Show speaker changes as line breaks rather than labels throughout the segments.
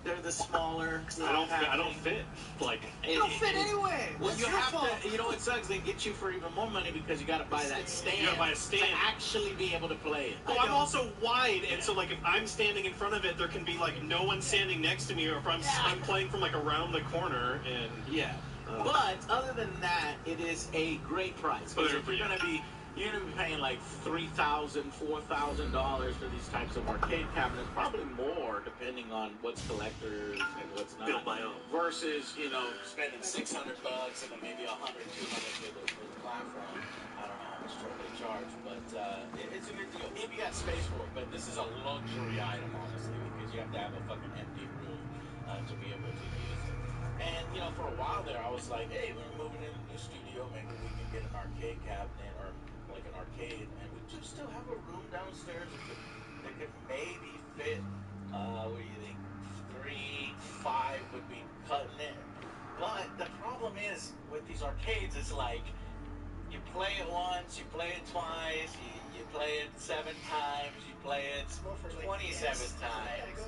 they're the smaller.
I don't fit. Like
you don't fit anyway. Well,
What's
you
your
have
fault?
to. You know what sucks? They get you for even more money because you got to buy that stand.
You got to buy a stand
to actually be able to play it.
Well, I'm also wide, and so like if I'm standing in front of it, there can be like no one standing next to me, or if I'm playing from like around the corner, and
yeah. But other than that, it is a great price. Because if you're gonna be paying like $3,000, $4,000 for these types of arcade cabinets, probably more depending on what's collectors and what's not.
Build my own.
Versus, spending $600 and then maybe $100, $200 for the platform. I don't know how much they charge, but it's a good deal if you got space for it. But this is a luxury item, honestly, because you have to have a fucking empty room to be able to use it. And, for a while there, I was like, hey, we're moving into a new studio. Maybe we can get an arcade cabinet or like an arcade. And we just still have a room downstairs that could maybe fit, what do you think, 3, 5 would be cutting it. But the problem is, with these arcades, it's like, you play it once, you play it twice, you play it 7 times, you play it 27 times.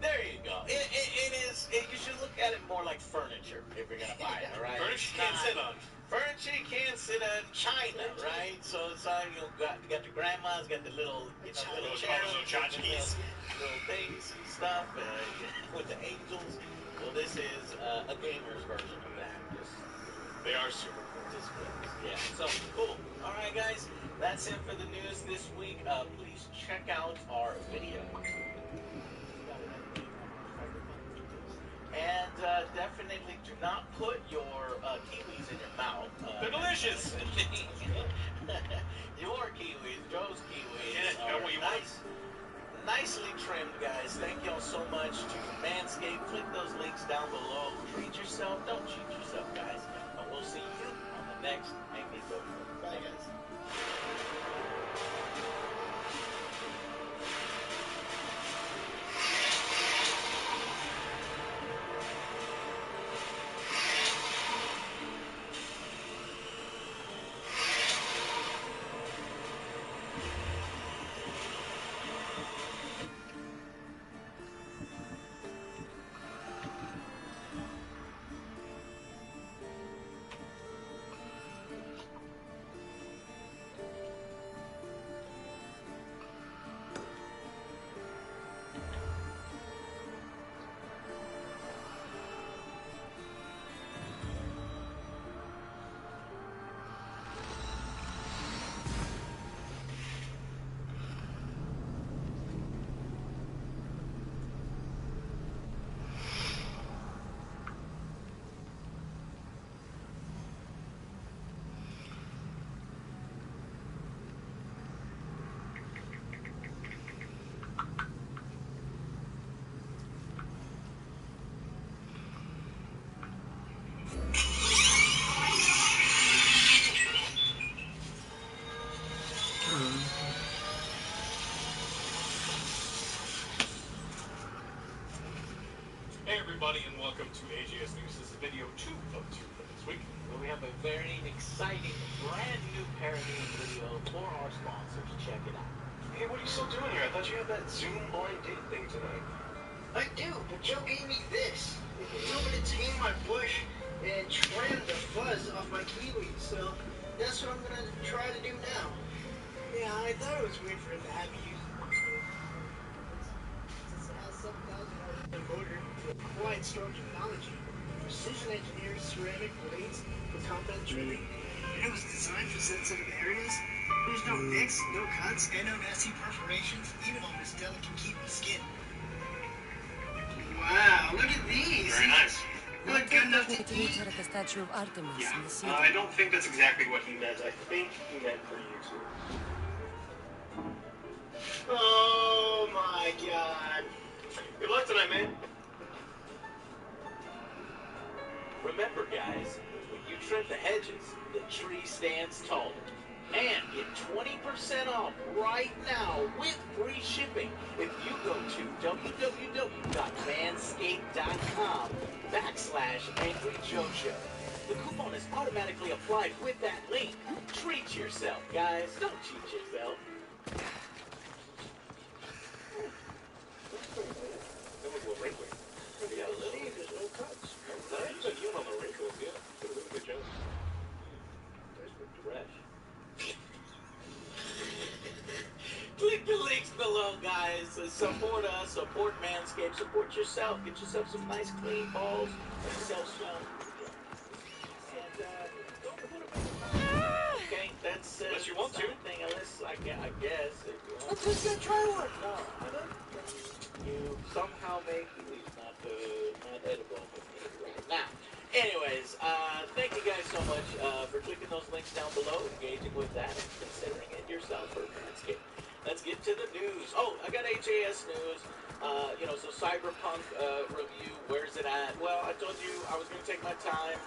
There you go. It is. You should look at it more like furniture if you're gonna buy it. All right.
Furniture you can't sit on.
Furniture you can't sit on. China, right? So it's all you got the grandmas, got the little little chairs, little things and stuff with the angels. Well, this is a gamer's version of that.
They are super cool.
Yeah. So cool. All right, guys. That's it for the news this week. Please check out our video. And definitely do not put your kiwis in your mouth.
They're delicious.
Your kiwis, Joe's kiwis.
Yeah, what you want.
Nicely trimmed, guys. Thank y'all so much to Manscaped. Click those links down below. Treat yourself. Don't cheat yourself, guys. And we'll see you on the next Make Me Go. Bye, guys.
Hey everybody, and welcome to AGS News. This is video 2 of 2 for this week.
Well, we have a very exciting, brand new parody video for our sponsors. Check it out.
Hey, what are you still doing here? I thought you had that Zoom blind date thing tonight.
I do, but Joe gave me this. He told me to tame my bush and trim the fuzz off my kiwis, so that's what I'm gonna try to do now. Yeah, I thought it was weird for him to have me use it. Since it has 7,000 motor with quite strong technology, precision engineered ceramic blades with compound trimming, and it was designed for sensitive areas. There's no nicks, no cuts, and no nasty perforations, even on this delicate kiwi skin. Wow, look at these!
Very nice.
Not good enough to eat?
Like the statue of Artemis in the city.
I don't think that's exactly what he meant. I think he meant for you too.
Oh my god.
Good luck tonight, man.
Remember, guys, when you trim the hedges, the tree stands taller. And get 20% off right now with free shipping if you go to www.manscaped.com/AngryJoeShow. The coupon is automatically applied with that link. Treat yourself, guys. Don't cheat yourself. We'll support us, support Manscaped, support yourself. Get yourself some nice clean balls. Get yourself some. Okay, that's
unless you want to.
thing. Unless I guess. If you want.
Let's just try one.
No, I don't. You somehow make these not edible for me right now. Anyways, thank you guys so much for clicking those links down below, engaging with that, and considering it yourself for Manscaped. Let's get to the news. Oh, I got HAS news. So Cyberpunk review. Where's it at? Well, I told you I was going to take my time.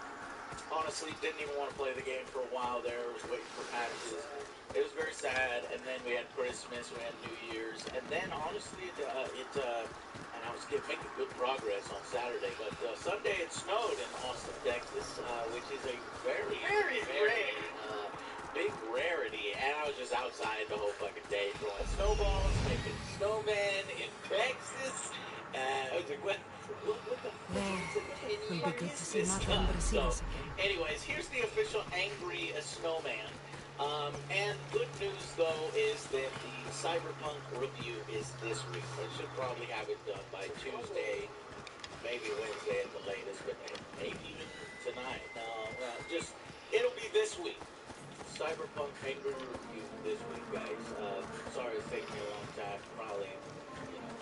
Honestly, didn't even want to play the game for a while there. I was waiting for patches. It was very sad. And then we had Christmas, we had New Year's. And then, honestly, and I was making good progress on Saturday. But Sunday it snowed in Austin, Texas, which is a very, very big rarity. And I was just outside the whole fucking day throwing snowballs, making snowmen in Texas. I was like, what the
Will be good to see Marta and Brasidas again.
anyways, here's the official Angry Snowman. And good news, though, is that the Cyberpunk review is this week. I should probably have it done by Tuesday, maybe Wednesday at the latest, but maybe even tonight. It'll be this week. Cyberpunk Angry review this week, guys. Sorry it's taking me a long time. Probably,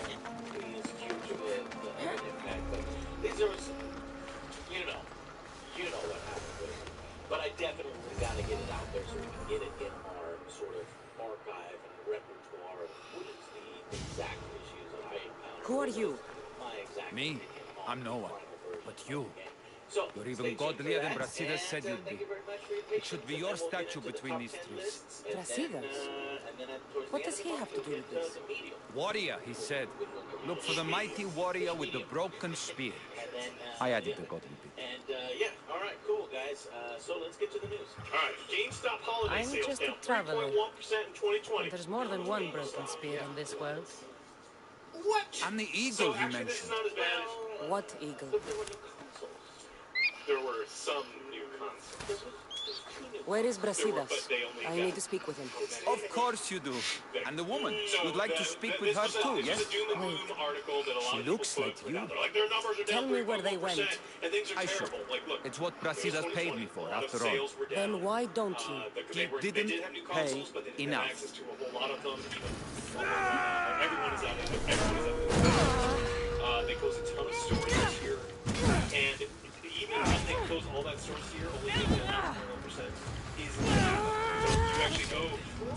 it's huge of an impact, but these are, you know what happened with it. But I definitely got to get it out there so we can get it in our sort of archive and repertoire of what is the exact issues that I encountered.
Who are you?
My exact
Me?
opinion on
I'm no
the
one.
final version
But
of
you.
the game. So,
You're even
stay tuned
godlier
for
than
that,
Brasidas said
and,
you'd be.
thank you very much for your
It should be
patience,
your
and then we'll get
statue
into the
between
top
these
10
trees.
lists, and
Brasidas?
then towards
What
the
does
end
he
of the
have to
month,
do
we'll
with
get,
this?
the medium.
Warrior, he said. Look for the mighty warrior with the broken spear.
And then,
I added the godly bit.
And all right, cool, guys. So let's get to the news.
All right, GameStop holiday
I'm
sales
just a
down
traveler.
3.1% in 2020.
There's more than one broken spear in this world.
What?
And the
So
eagle he
actually, this is
mentioned.
not as bad as
What eagle?
But there were new consoles.
there were some new consoles.
There's two new
Where is
There were,
Brasidas?
but they only
I
got-
need to speak with him.
Of course you do. And the woman.
No,
You'd like to
that-
speak
that-
with
this
her
was a-
too,
this
yes?
was a doom and gloom article that a lot
She
of people
looks like
put
you.
out there. Like, their numbers are down
Tell me where they
3.1%,
went.
and things are
I should.
terrible. Like, look,
It's what
it was
Brasidas paid me
2020.
for,
A lot of
after all.
sales were down.
Then why don't you?
They
didn't
did have new
pay
consoles, but they didn't
enough.
have access to a whole lot of them. Everyone is out of it. They closed a ton of stores this year, and even when they closed all that stores this year, only 1% is so you actually go.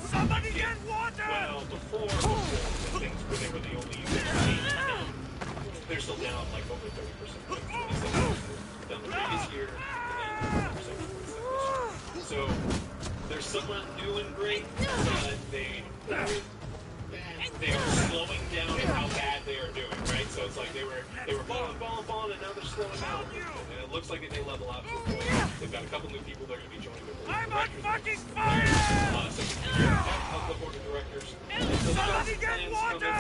Somebody get water! Well, before things where they were the only users, they're still down like over 30%. Down the previous year, and then 30% this year. So they're somewhat new and great, but they are slowing down in how bad they are doing, right? So it's like they were falling, and now they're slowing down. And it looks like they may level out to a point. They've got a couple new people that are going to be joining their board of directors. I'm on fucking fire! So board of directors. Somebody get water!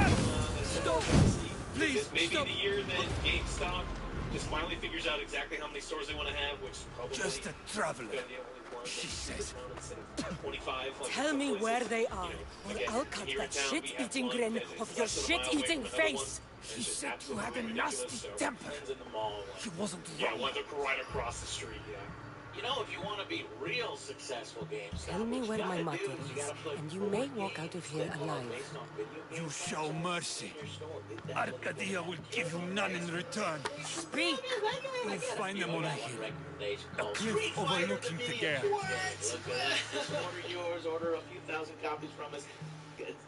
Please,
Maybe
stop.
the year that GameStop just finally figures out exactly how many stores they want to have, which is probably
Just a traveler.
gonna be only one.
She says.
25, like,
Tell me
places,
where they are,
or
or I'll cut that shit-eating grin off your shit-eating face.
He said you had a nasty temper.
In the mall.
He wasn't
Yeah,
wrong.
one right across the street, yeah.
You know, if you want to be real successful GameStop,
Tell me
what
where
you
my
gotta
mother
do is you
is,
gotta play
and you
board
may walk
games
out of here
that are
alive.
based on video
You
games.
show mercy.
In your store. That's
Arcadia will give you none in return.
Speak!
You'll find them on a hill.
recommendation
A
called
cliff
Street Fighter
overlooking the
Video.
gap.
Look at that. Just order yours. Order a few thousand copies from us.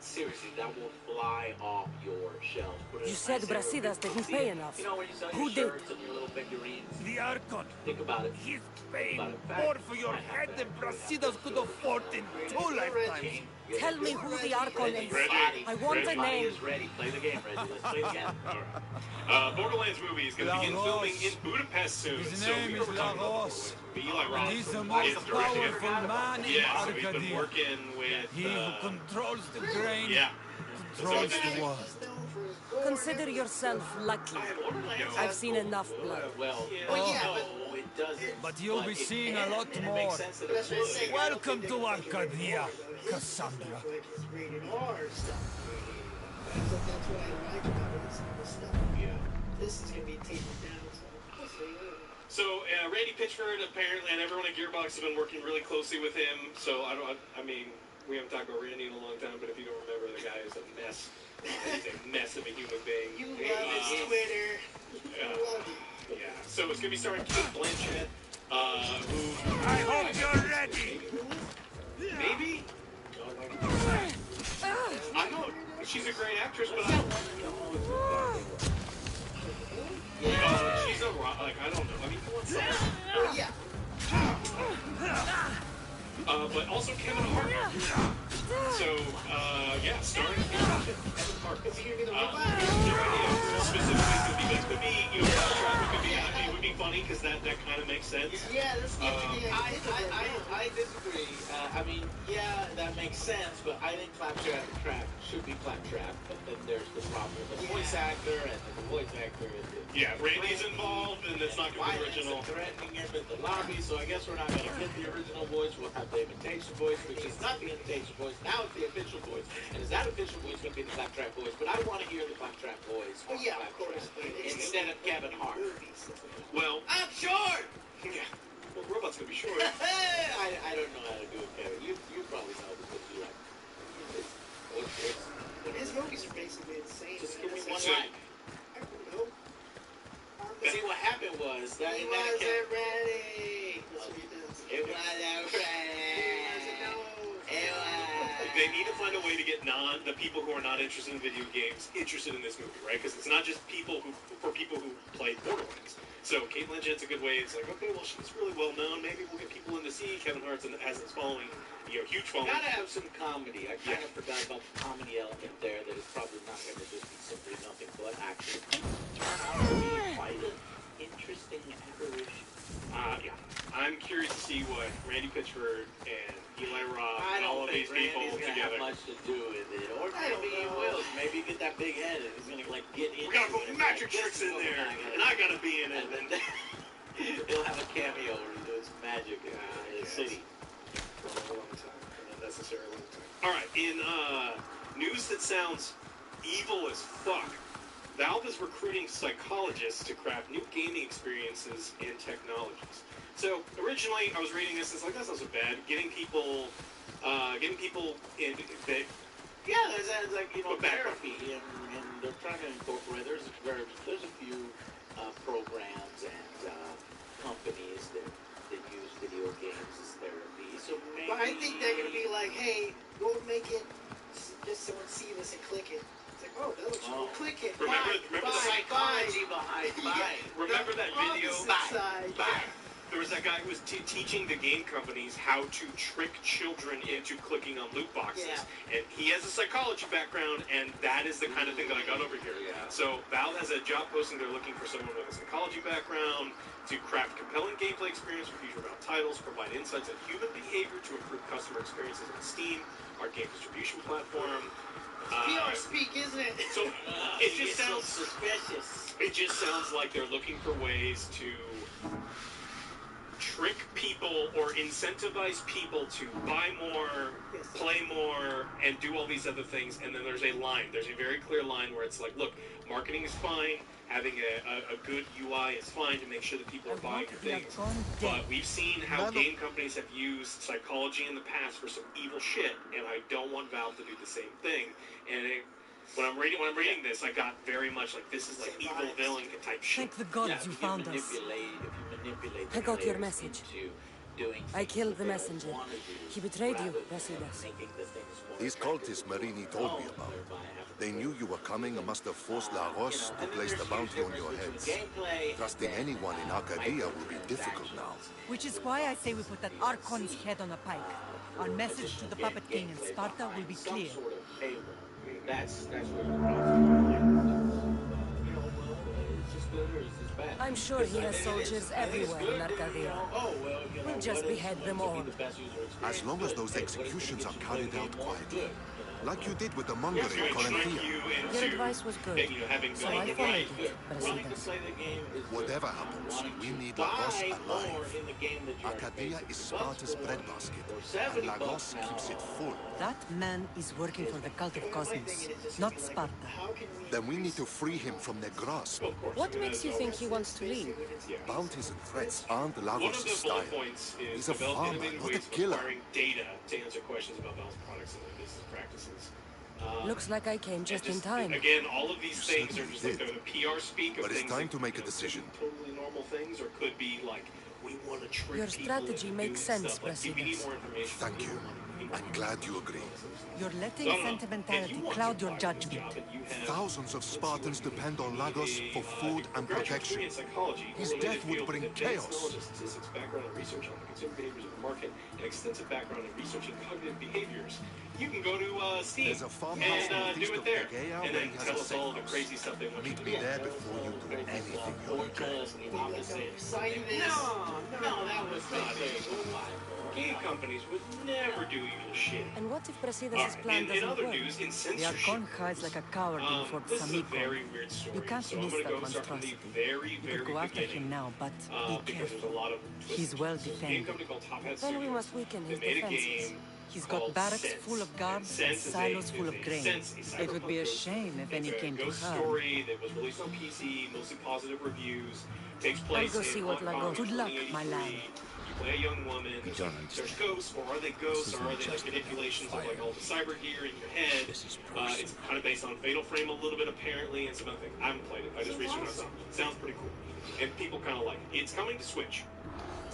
Seriously, that will fly off your shelves. Put it
You
in
said
nice area
Brasidas
where
didn't
people
pay
see it.
enough.
You know where you sell
Who
your
did?
shirts and your little figurines.
The Archon.
Think about it.
He's paying more for your head than Brasidas could afford in 2 lifetimes.
Tell me who the Archon is.
Ready.
I want a
Everybody
name.
is ready. Play the game, Reggie. Let's play the game.
Borderlands movie is going to begin
La
filming
Rose.
in Budapest soon.
His
so
name
we
is
were
La
talking about
Rose.
Eli Roth
He's the
is
most
directing it.
powerful man in
Yeah, so he's been
Arcadia.
working with...
He who controls the grain
yeah.
controls the world.
Consider yourself lucky. I've seen enough blood.
Well,
Yeah.
no, it doesn't.
But you'll be
it
seeing
can,
a lot
and it
more.
makes sense that it
That's what I'm
would.
saying.
Welcome to Arcadia, Cassandra.
Like his rated R stuff. That's what I like about it. It's the stuff.
Yeah.
This is gonna be tapered down.
So Randy Pitchford apparently, and everyone at Gearbox has been working really closely with him. So I mean, we haven't talked about Randy in a long time, but if you don't remember, the guy is a mess. He's a mess of a human being.
You love his Twitter. You love it.
Yeah. So it's gonna be starring Kate Blanchett, who
I hope you're ready.
maybe. I know she's a great actress, but she's a like I don't know. I mean, what's up?
Oh, yeah.
But also Kevin Hart. So yeah, starring Kevin Hart.
Is he gonna be the robot?
Specifically, it could be you know, it could be. It would be funny because that kind of makes sense.
Yeah, this gives me the
I disagree. I mean, yeah, that makes sense, but I think Claptrap should be Claptrap. But then there's the problem with the voice actor, and the voice actor is.
Yeah, Randy's involved, and it's not going to be original.
Threatening him in the lobby, so I guess we're not going to get the original voice. We'll have the imitation voice, which is not the imitation voice. Now it's the official voice, and is that official voice going to be the Claptrap voice? But I want to hear the Claptrap voice.
Oh yeah, of course.
Instead of Kevin Hart.
Well,
I'm short.
yeah. Well, robot's going to be short.
I don't know how to do it, Kevin. You probably know because you like.
His movies are basically insane.
Just give me one
So-
line.
I don't know.
See, what happened was that
He
in that
wasn't ready. That's what he does.
it wasn't ready.
They need to find a way to get the people who are not interested in video games interested in this movie, right? Because it's not just people who play Borderlands. So Kate Blanchett's a good way. It's like, okay, well, she's really well known. Maybe we'll get people in to see Kevin Hart has his following, huge following.
Gotta have some comedy. I kind of forgot about the comedy element there. That it's probably not going to just be simply nothing but action. Turn out to be quite an interesting apparition.
Yeah. I'm curious to see what Randy Pitchford and Eli Roth
I
and all
don't
of these
think
people
Randy's gonna
together.
have much to do with it, or maybe he will. Maybe he get that big head and he's gonna like get in.
We gotta put magic tricks in there, and I gotta be in it.
And then he'll have a cameo where he does magic in the city.
For a long time, an unnecessary long time. All right, in news that sounds evil as fuck, Valve is recruiting psychologists to craft new gaming experiences and technologies. So originally, I was reading this. It's like that sounds so bad. Getting people in that.
Yeah, there's like
back
therapy, and they're trying to incorporate. There's a few programs and companies that use video games as therapy. So maybe.
But I think they're gonna be like, hey, go make it. Just someone see this and click it. It's like, oh, that looks cool. Click it.
Remember
the
the
psychology behind buying.
Remember that video?
Bye.
There was that guy who was teaching the game companies how to trick children into clicking on loot boxes.
Yeah.
And he has a psychology background, and that is the kind of thing that I got over here.
Yeah.
So Valve has a job posting. They're looking for someone with a psychology background to craft compelling gameplay experience for future-bound titles, provide insights on human behavior to improve customer experiences on Steam, our game distribution platform.
PR speak, isn't it?
So it just sounds
suspicious.
It just sounds like they're looking for ways to trick people or incentivize people to buy more, play more, and do all these other things. And then there's a line. There's a very clear line where it's like, look, marketing is fine. Having a good UI is fine to make sure that people are buying things. But we've seen how game companies have used psychology in the past for some evil shit, and I don't want Valve to do the same thing. And when I'm reading this, I got very much like this is like evil villain type shit.
Thank the gods you found us.
If you manipulate
I got your
players
message.
into doing
I killed the
things
messenger.
they don't wanna do,
He betrayed you,
rather than
Brasidas.
making the things more
These cultists Marini told me about. They knew you were coming and must have forced La Roche to place the bounty on your heads. Trusting anyone in Arcadia will be difficult now.
Which is why I say we put that Archon's head on a pike. Our message to the Puppet King in Sparta will be clear.
That's where the problem is.
I'm sure he has soldiers everywhere in Arcadia. We'll just behead them all.
As long as those executions are carried out quietly. Like you did with the
Yeah,
monger
so
in
it tricked
Corinthia.
you
Your
into,
advice was good,
you know, having
so I
the
followed
right.
it,
Wanting to
Brasidas.
play the game is
Whatever happens,
wanting
we
to
need
buy
Lagos
more
alive.
in the game that you're
Arcadia is
$50
Sparta's
for,
breadbasket,
or
and
$70
Lagos
now.
keeps it full.
That man is working for the cult of Cosmos, not Sparta.
Then we need to free him from their grasp.
Of course. I
What
mean,
makes
that
you
is
think
always-
he wants to leave?
Yeah.
Bounties and threats aren't
One
Lagos'
of the
style.
bullet points is
He's a
develop
farmer,
innovative
not a
ways of
killer.
acquiring data to answer questions about balanced products and their business practices.
Looks like I came just in time.
Again, all of these
You
things are
certainly
just like
did.
the PR speak of
But it's
things
time
that,
to make a
could be
decision.
totally normal things, or could be like, we want to trick
Your
people
strategy
into
makes
doing
sense,
stuff. Like, we need
Brasidas.
more information.
Thank you. I'm glad you agree.
You're letting
No, no, no.
sentimentality
If you want
cloud
to
your
apply for this
judgment.
job and you have-
Thousands of Spartans depend on Lagos for food and
graduate
protection.
degree in psychology,
His
related
death would
field
bring
with advanced
chaos.
knowledge of statistics, background and research on the consumer behaviors of the market, and extensive background in researching cognitive behaviors. You can go to Steam
There's a farmhouse
and
northeast
do it
of
there,
Tegea
and
where
then
he has
tell
a
us all
safe
the crazy
house.
stuff they want you
Meet
to
me
do.
there before you do anything you regret.
No, that was not it.
Game companies would never do evil shit.
And what if
All
Brasidas'
right,
plan
in
doesn't
other
work?
news, in
The
censorship,
Archon hides like a coward in Fort
this is a
Samico.
very weird story.
You can't
so I'm
miss
gonna
that
go start from the
monstrosity.
very,
You
very
could go after
beginning.
him now, but be
Because there's a
careful.
lot of twists
He's
and
well
turns. There's a game
defended.
company called Top Hat
Then we
Studios.
must weaken
They
his
made a
defenses.
game
He's got
called
barracks
Sense.
full of guards and
Sense is
silos
a-
full
is
of
a
grain.
Sense, a
It would be a
cyberpunk
shame if
ghost.
any
It's a
came to
ghost
harm.
story that was released on PC, mostly positive reviews. Takes place
go
in
see what
Hong Kong
Lagos-
Good luck,
2083.
my lad.
You play a young woman. There's ghosts, or are they ghosts, or are they like manipulations of like all the cyber gear in your head? It's kind of based on Fatal Frame a little bit apparently, and some other things. I haven't played it. I just researched it. Sounds pretty cool, and people kind of like it. It's coming to Switch,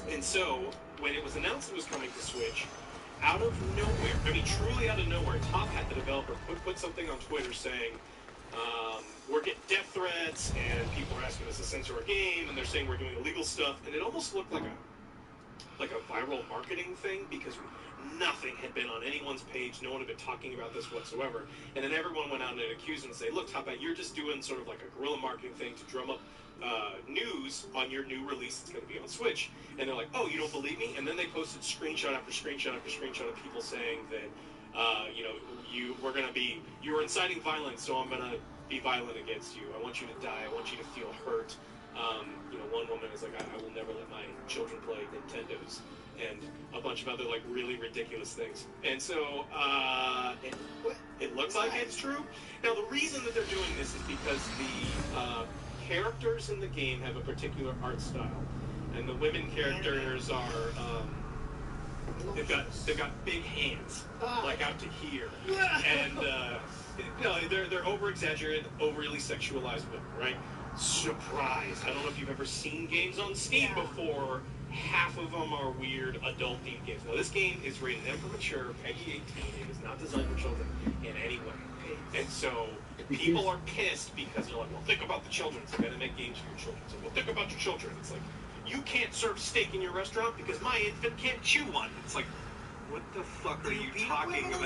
and so when it was announced it was coming to Switch, out of nowhere, I mean truly out of nowhere, Top Hat, the developer, put something on Twitter saying, we're getting death threats, and people are asking us to censor our game, and they're saying we're doing illegal stuff, and it almost looked like a viral marketing thing, because nothing had been on anyone's page, no one had been talking about this whatsoever, and then everyone went out and accused him and say, look, Top Hat, you're just doing sort of like a guerrilla marketing thing to drum up news on your new release that's going to be on Switch. And they're like, oh, you don't believe me? And then they posted screenshot after screenshot after screenshot of people saying that, you were inciting violence, so I'm going to be violent against you. I want you to die. I want you to feel hurt. One woman is like, I will never let my children play Nintendos. And a bunch of other, like, really ridiculous things. And so, it looks like it's true. Now, the reason that they're doing this is because the characters in the game have a particular art style. And the women characters are, they've got big hands, like out to here. And, they're over-exaggerated, overly sexualized women, right? Surprise! I don't know if you've ever seen games on Steam before. Half of them are weird adult-themed games. Now, this game is rated M for mature, PEGI 18. It is not designed for children in any way. And so, people are pissed because they're like, well, think about the children. So they're going to make games for your children. So, well, think about your children. It's like, you can't serve steak in your restaurant because my infant can't chew one. It's like, what the fuck are you talking about?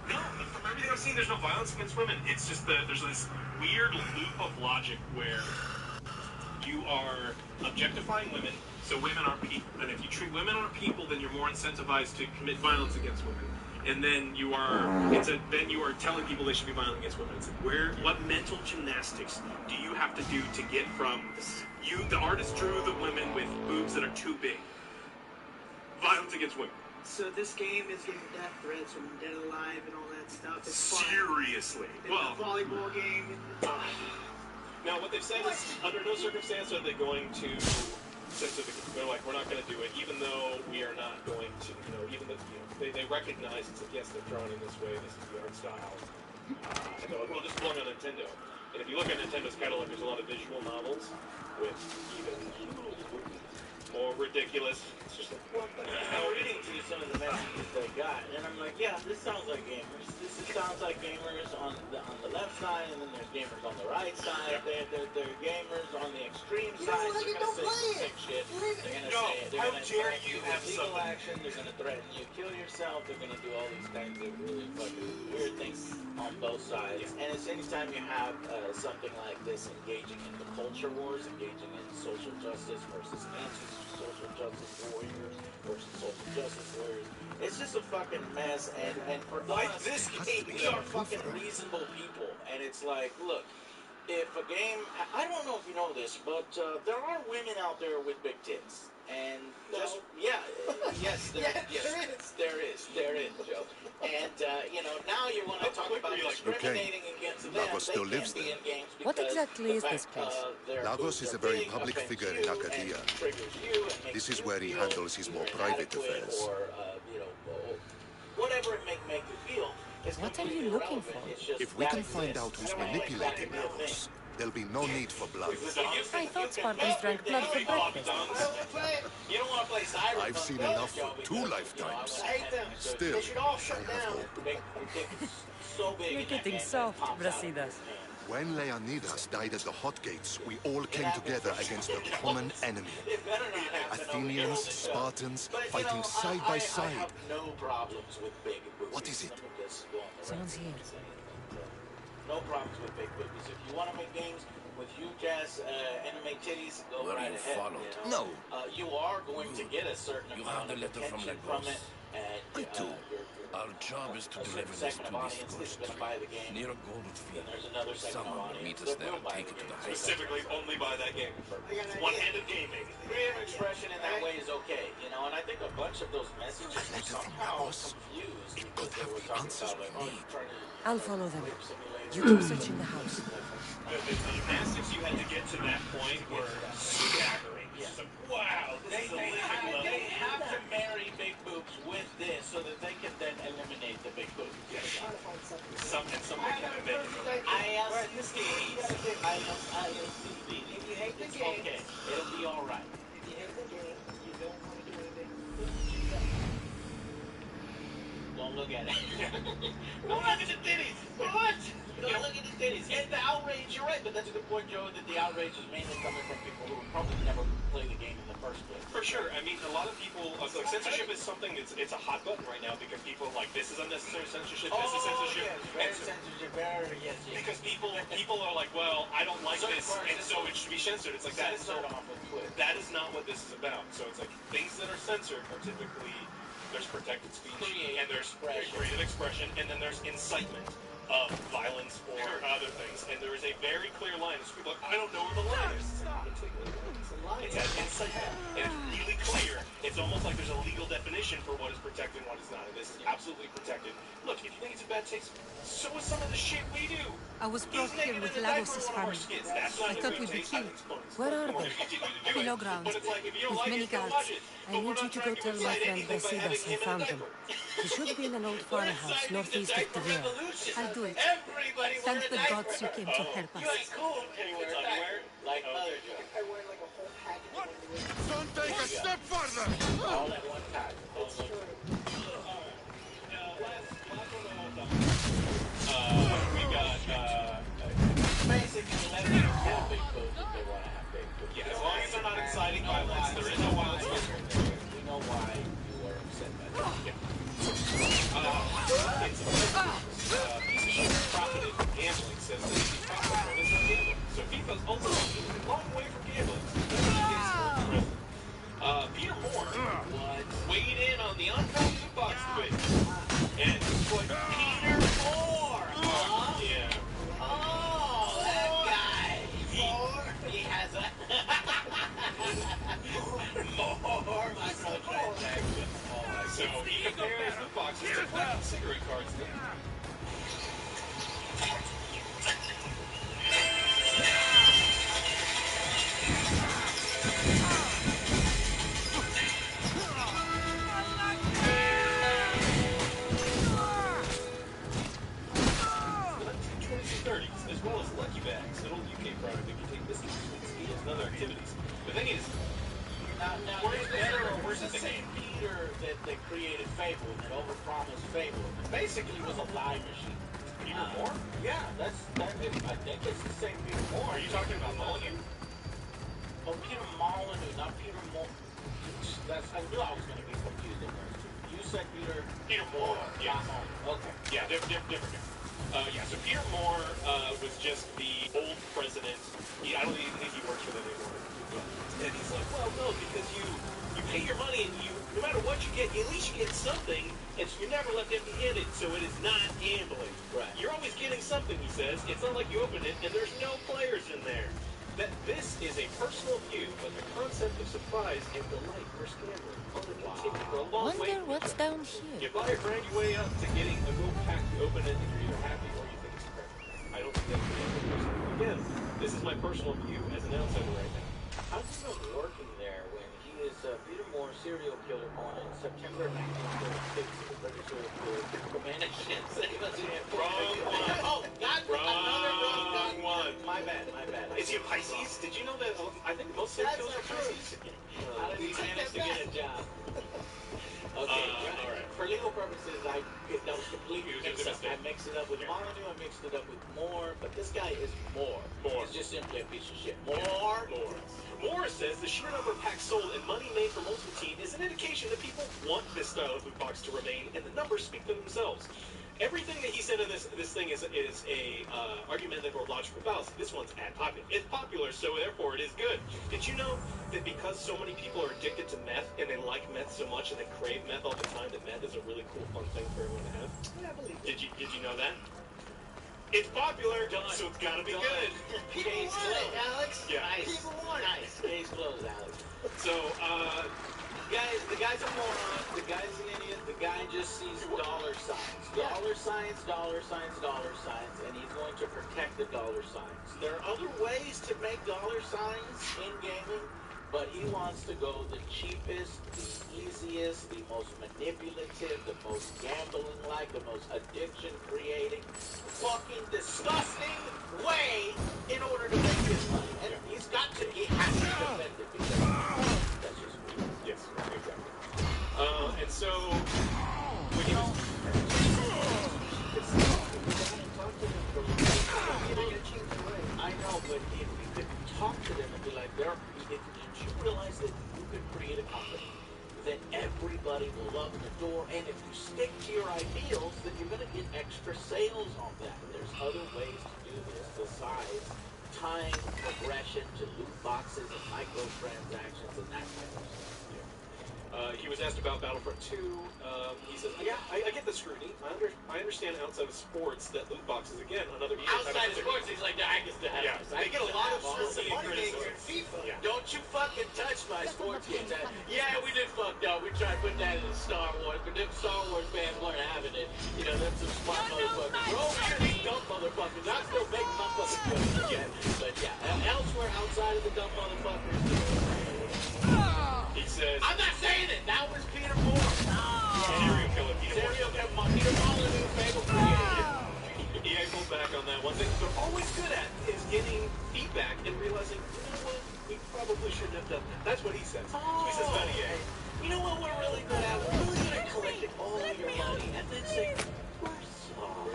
No, from everything I've seen, there's no violence against women. It's just that there's this weird loop of logic where you are objectifying women, so women are people. And if you treat women are people, then you're more incentivized to commit violence against women. And then you are telling people they should be violent against women. It's like, what mental gymnastics do you have to do to get from the artist drew the women with boobs that are too big. Violence against women.
So this game is getting death threats from Dead Alive and all that stuff. It's
Seriously.
fun. Well, the volleyball game.
Now, what they've said is, under no circumstance are they going to censor the game. They're like, we're not going to do it, even though we are not going to, even though, they recognize it's like, yes, they're drawn in this way, this is the art style. And they're like, well, just belong on Nintendo. And if you look at Nintendo's catalog, there's a lot of visual novels with even more ridiculous. It's just like, what the hell?
I'm reading to you some of the messages they got, and I'm like, yeah, this sounds like gamers. This sounds like gamers on the left side, and then there's gamers on the right side.
Yep.
They're gamers on the extreme side. sides. They're going to say sick shit. They're going to
dare you have
legal
something?
action. They're going to threaten you, kill yourself. They're going to do all these kinds of really fucking weird things on both sides. And it's anytime you have something like this engaging in the culture wars, engaging in social justice versus anti-social justice warriors versus social justice warriors. It's just a fucking mess, and for us, we are fucking reasonable people, and it's like, look, if a game, I don't know if you know this, but there are women out there with big tits, and just, yes, there is, Joe, and, now you want to talk about discriminating against them,
Lagos still lives
they
there.
can't be in games
What
because
exactly is
the
this
fact,
place?
their
Lagos is a
boobs
very
big,
public
offends
figure
you
in
and
Arcadia.
triggers you and makes
This is
you
where he
feel
handles his more private
inadequate
affairs.
or, whatever it may make you feel. It's
What are you
completely
looking
irrelevant.
for?
It's just
If we
that
can find out
exists.
who's manipulating Lagos, there'll be no need for blood.
I thought Spartans drank blood for breakfast.
You don't want to play Cyberpunk.
I've seen enough for 2 lifetimes.
I hate them.
Still,
They should all shut
I have
down.
hope.
So big
You're
in that
getting
game
soft,
that it pops out of your
Brasidas.
hand.
When Leonidas died at the Hot Gates, we all came together against a common enemy.
It better not happen
Athenians,
over the show.
Spartans,
But,
fighting side by
I
side.
have no problems with big boobies.
What is it?
Let me just go on the
Someone's
record
here.
and say it, but, no problems with big boobies. If you want to make games with huge ass anime titties, go
Were
right
you
ahead.
followed?
You know?
No.
You are going to get a certain
You
amount
have the
of
letter from
attention
Lagos.
from it, and
I do.
your
Our job is to
a certain
deliver this
segment
to
of
this
audience
coast
isn't going to buy the game.
near a gold
Then
field.
there's another segment of
Someone will
audience
meet us
that
there
will
and
buy
take
the
it to
game.
the house.
Specifically, only by that game. It's one handed gaming.
Freedom of expression in that way is okay, and I think a bunch of those messages were
letter from
somehow
Lagos.
confused
It
because
could
they
have
were
the
talking
answers
about,
we need.
trying to
I'll follow them.
rape simulation.
You keep searching the house.
The gymnastics you had to get to that point were staggering. It's like, wow, this is a living level.
They have to marry big boobs with this so that they can then eliminate the big boobs.
Somebody can't make it.
ILCCs.
If you hate the
It's
game,
okay. It'll be all right.
if you hate the game, you don't want to do anything.
Don't look at it. Don't look at the titties. What? Don't look at the titties. And the outrage, you're right, but that's a good point, Joe, that the outrage is mainly coming from people who probably never played the game in the first place.
For sure. I mean, a lot of people, like censorship is something it's a hot button right now because people are like, this is unnecessary censorship, this is censorship.
Yes, very censorship, yes.
Because people are like, well, I don't like this, and so it should be censored. It's like that is
censored off of Twitter.
that is not what this is about. So it's like things that are censored are typically there's protected speech and there's creative expression, and then there's incitement of violence or other things. And there is a very clear line. There's people like, I don't know where the line is. It's not. It's at incitement, and it's really clear. It's almost like there's a legal definition for what is protected and what is not. And this is absolutely protected. Look, if you think it's a bad taste, so is some of the shit we do.
I was brought
He's
here
naked
with
in the diaper
Lagos'
of one of our
family.
skits. That's not
I
a
thought
good
we'd be
taste.
killed.
I think it's bonus.
Where are
We're
they?
gonna continue to do it.
Below ground,
But it's like, if you don't
with
like
many
it, don't
guards.
watch it.
I
But
need
we're
you
not
to go
trying to
tell my
incite
friend
anything by
Brasidas
having
I
him in a
found them.
diaper.
He should be in an old farmhouse northeast of Tver.
I'll do it.
Everybody
Thank
wear a
the
diaper.
gods you came to help
You
us.
ain't cool if you wear a diaper. Like other jokes.
I wear like a whole package.
Don't take a step further!
All at one time.
It's true.
We got,
Basically, let them have big boobs if they want to have big boobs.
yeah, as long as they're not inciting violence, there is no violence.
We know why you were upset by that.
It's profited from gambling says that he's profited from his own gambling. So FIFA's ultimately a long way from gambling. Peter Moore weighed in on the unfounded box debate. And it's like, Peter Moore! Yeah.
Oh, that guy! He has a... More microtransactions.
So he compares the boxes to plastic cigarette cards. As well as Lucky Bags, an old UK product that contains biscuits, whiskey, and other activities. The thing is,
Now,
where's better or worse
the
is the
same
game?
Peter that created Fable, that overpromised Fable, basically was a lie machine.
Peter Moore?
Yeah, I think it's the same Peter Moore.
Are you talking about Mulligan?
Oh, Peter Molyneux, not Peter That's, I knew I was going to be confused in those two. You said Peter Moore.
Yeah.
Okay.
Yeah, different guy. Yeah, so Peter Moore was just the old president. I don't even think he works for them anymore. And he's like, well, no, because you pay your money and no matter what you get, at least you get something. And you're never left empty-handed, so it is not gambling.
Right.
You're always getting something, he says. It's not like you open it and there's no players in there. That this is a personal view, but the concept of surprise and delight for gambling only continue for a long way.
Wonder what's down here.
You buy or grind your way up to getting a gold pack to open it, and you're either happy or you think it's crap. I don't think that's the answer. Again, this is my personal view as an outsider right now.
How's he been working there when he is Peter Moore, serial killer, born in September 1936, the British serial killer. Man, I can't say what's in it.
Wrong one.
Oh, God, another wrong
one.
My bad.
Is he a Pisces? Did you know that? I think most serial killers are Pisces.
How did he manage to get a job? Okay,
all right.
For legal purposes, that was completely mixed up. I mixed it up with Molyneux, I mixed it up with Moore, but this guy is Moore. He's just simply a piece of shit.
Moore says the sheer number of packs sold and money made from Ultimate Team is an indication that people want this style of loot box to remain, and the numbers speak for themselves. Everything that he said in this thing is a argumentative or logical fallacy. This one's it's popular, so therefore it is good. Did you know that because so many people are addicted to meth and they like meth so much and they crave meth all the time, that meth is a really cool, fun thing for everyone to have?
Yeah, I believe it.
Did you know that? It's popular, so it's gotta be good.
Case closed, Alex.
Yeah.
Nice. Nice. Case closed, Alex.
So,
the guy's a moron. The guy's an idiot. The guy just sees dollar signs. Dollar signs, dollar signs, dollar signs, and he's going to protect the dollar signs. There are other ways to make dollar signs in gaming, but he wants to go the cheapest, the easiest, the most manipulative, the most gambling-like, the most addiction-creating, fucking disgusting way in order to make his money. And he has to defend it because that's just weird.
yes, exactly. And so, when you
I know, but if you could talk to them and be like, did you realize that you could create a company that everybody will love in the door, and if you stick to your ideals, then you're going to get extra sales on that. There's other ways to do this besides tying progression to loot boxes and microtransactions and that kind of stuff.
he was asked about Battlefront 2. He says, yeah, I get the scrutiny. I understand outside of sports that loot boxes, again, another
Outside of sports, he's like, I guess that
Yeah, they get a lot of scrutiny and criticism.
FIFA.
Yeah.
Don't you fucking touch my sports games. Yeah, we did fucked up. We tried to put that in Star Wars, but them Star Wars fans weren't having it. You know, them some smart motherfuckers. We're over here, these dumb motherfuckers. I still make my fucking jokes again. But yeah, elsewhere outside of the dumb motherfuckers,
He says,
I'm not saying it. That was Peter Moore.
serial killer Peter Moore.
Serial killer Peter Molyneux, favorite creator.
EA pulled back on that. One thing they're always good at is getting feedback and realizing, you know what, we probably shouldn't have done that. That's what he says. So he says about EA.
You know what we're really good at? We're really good at collecting all of your money and then saying, we're sorry.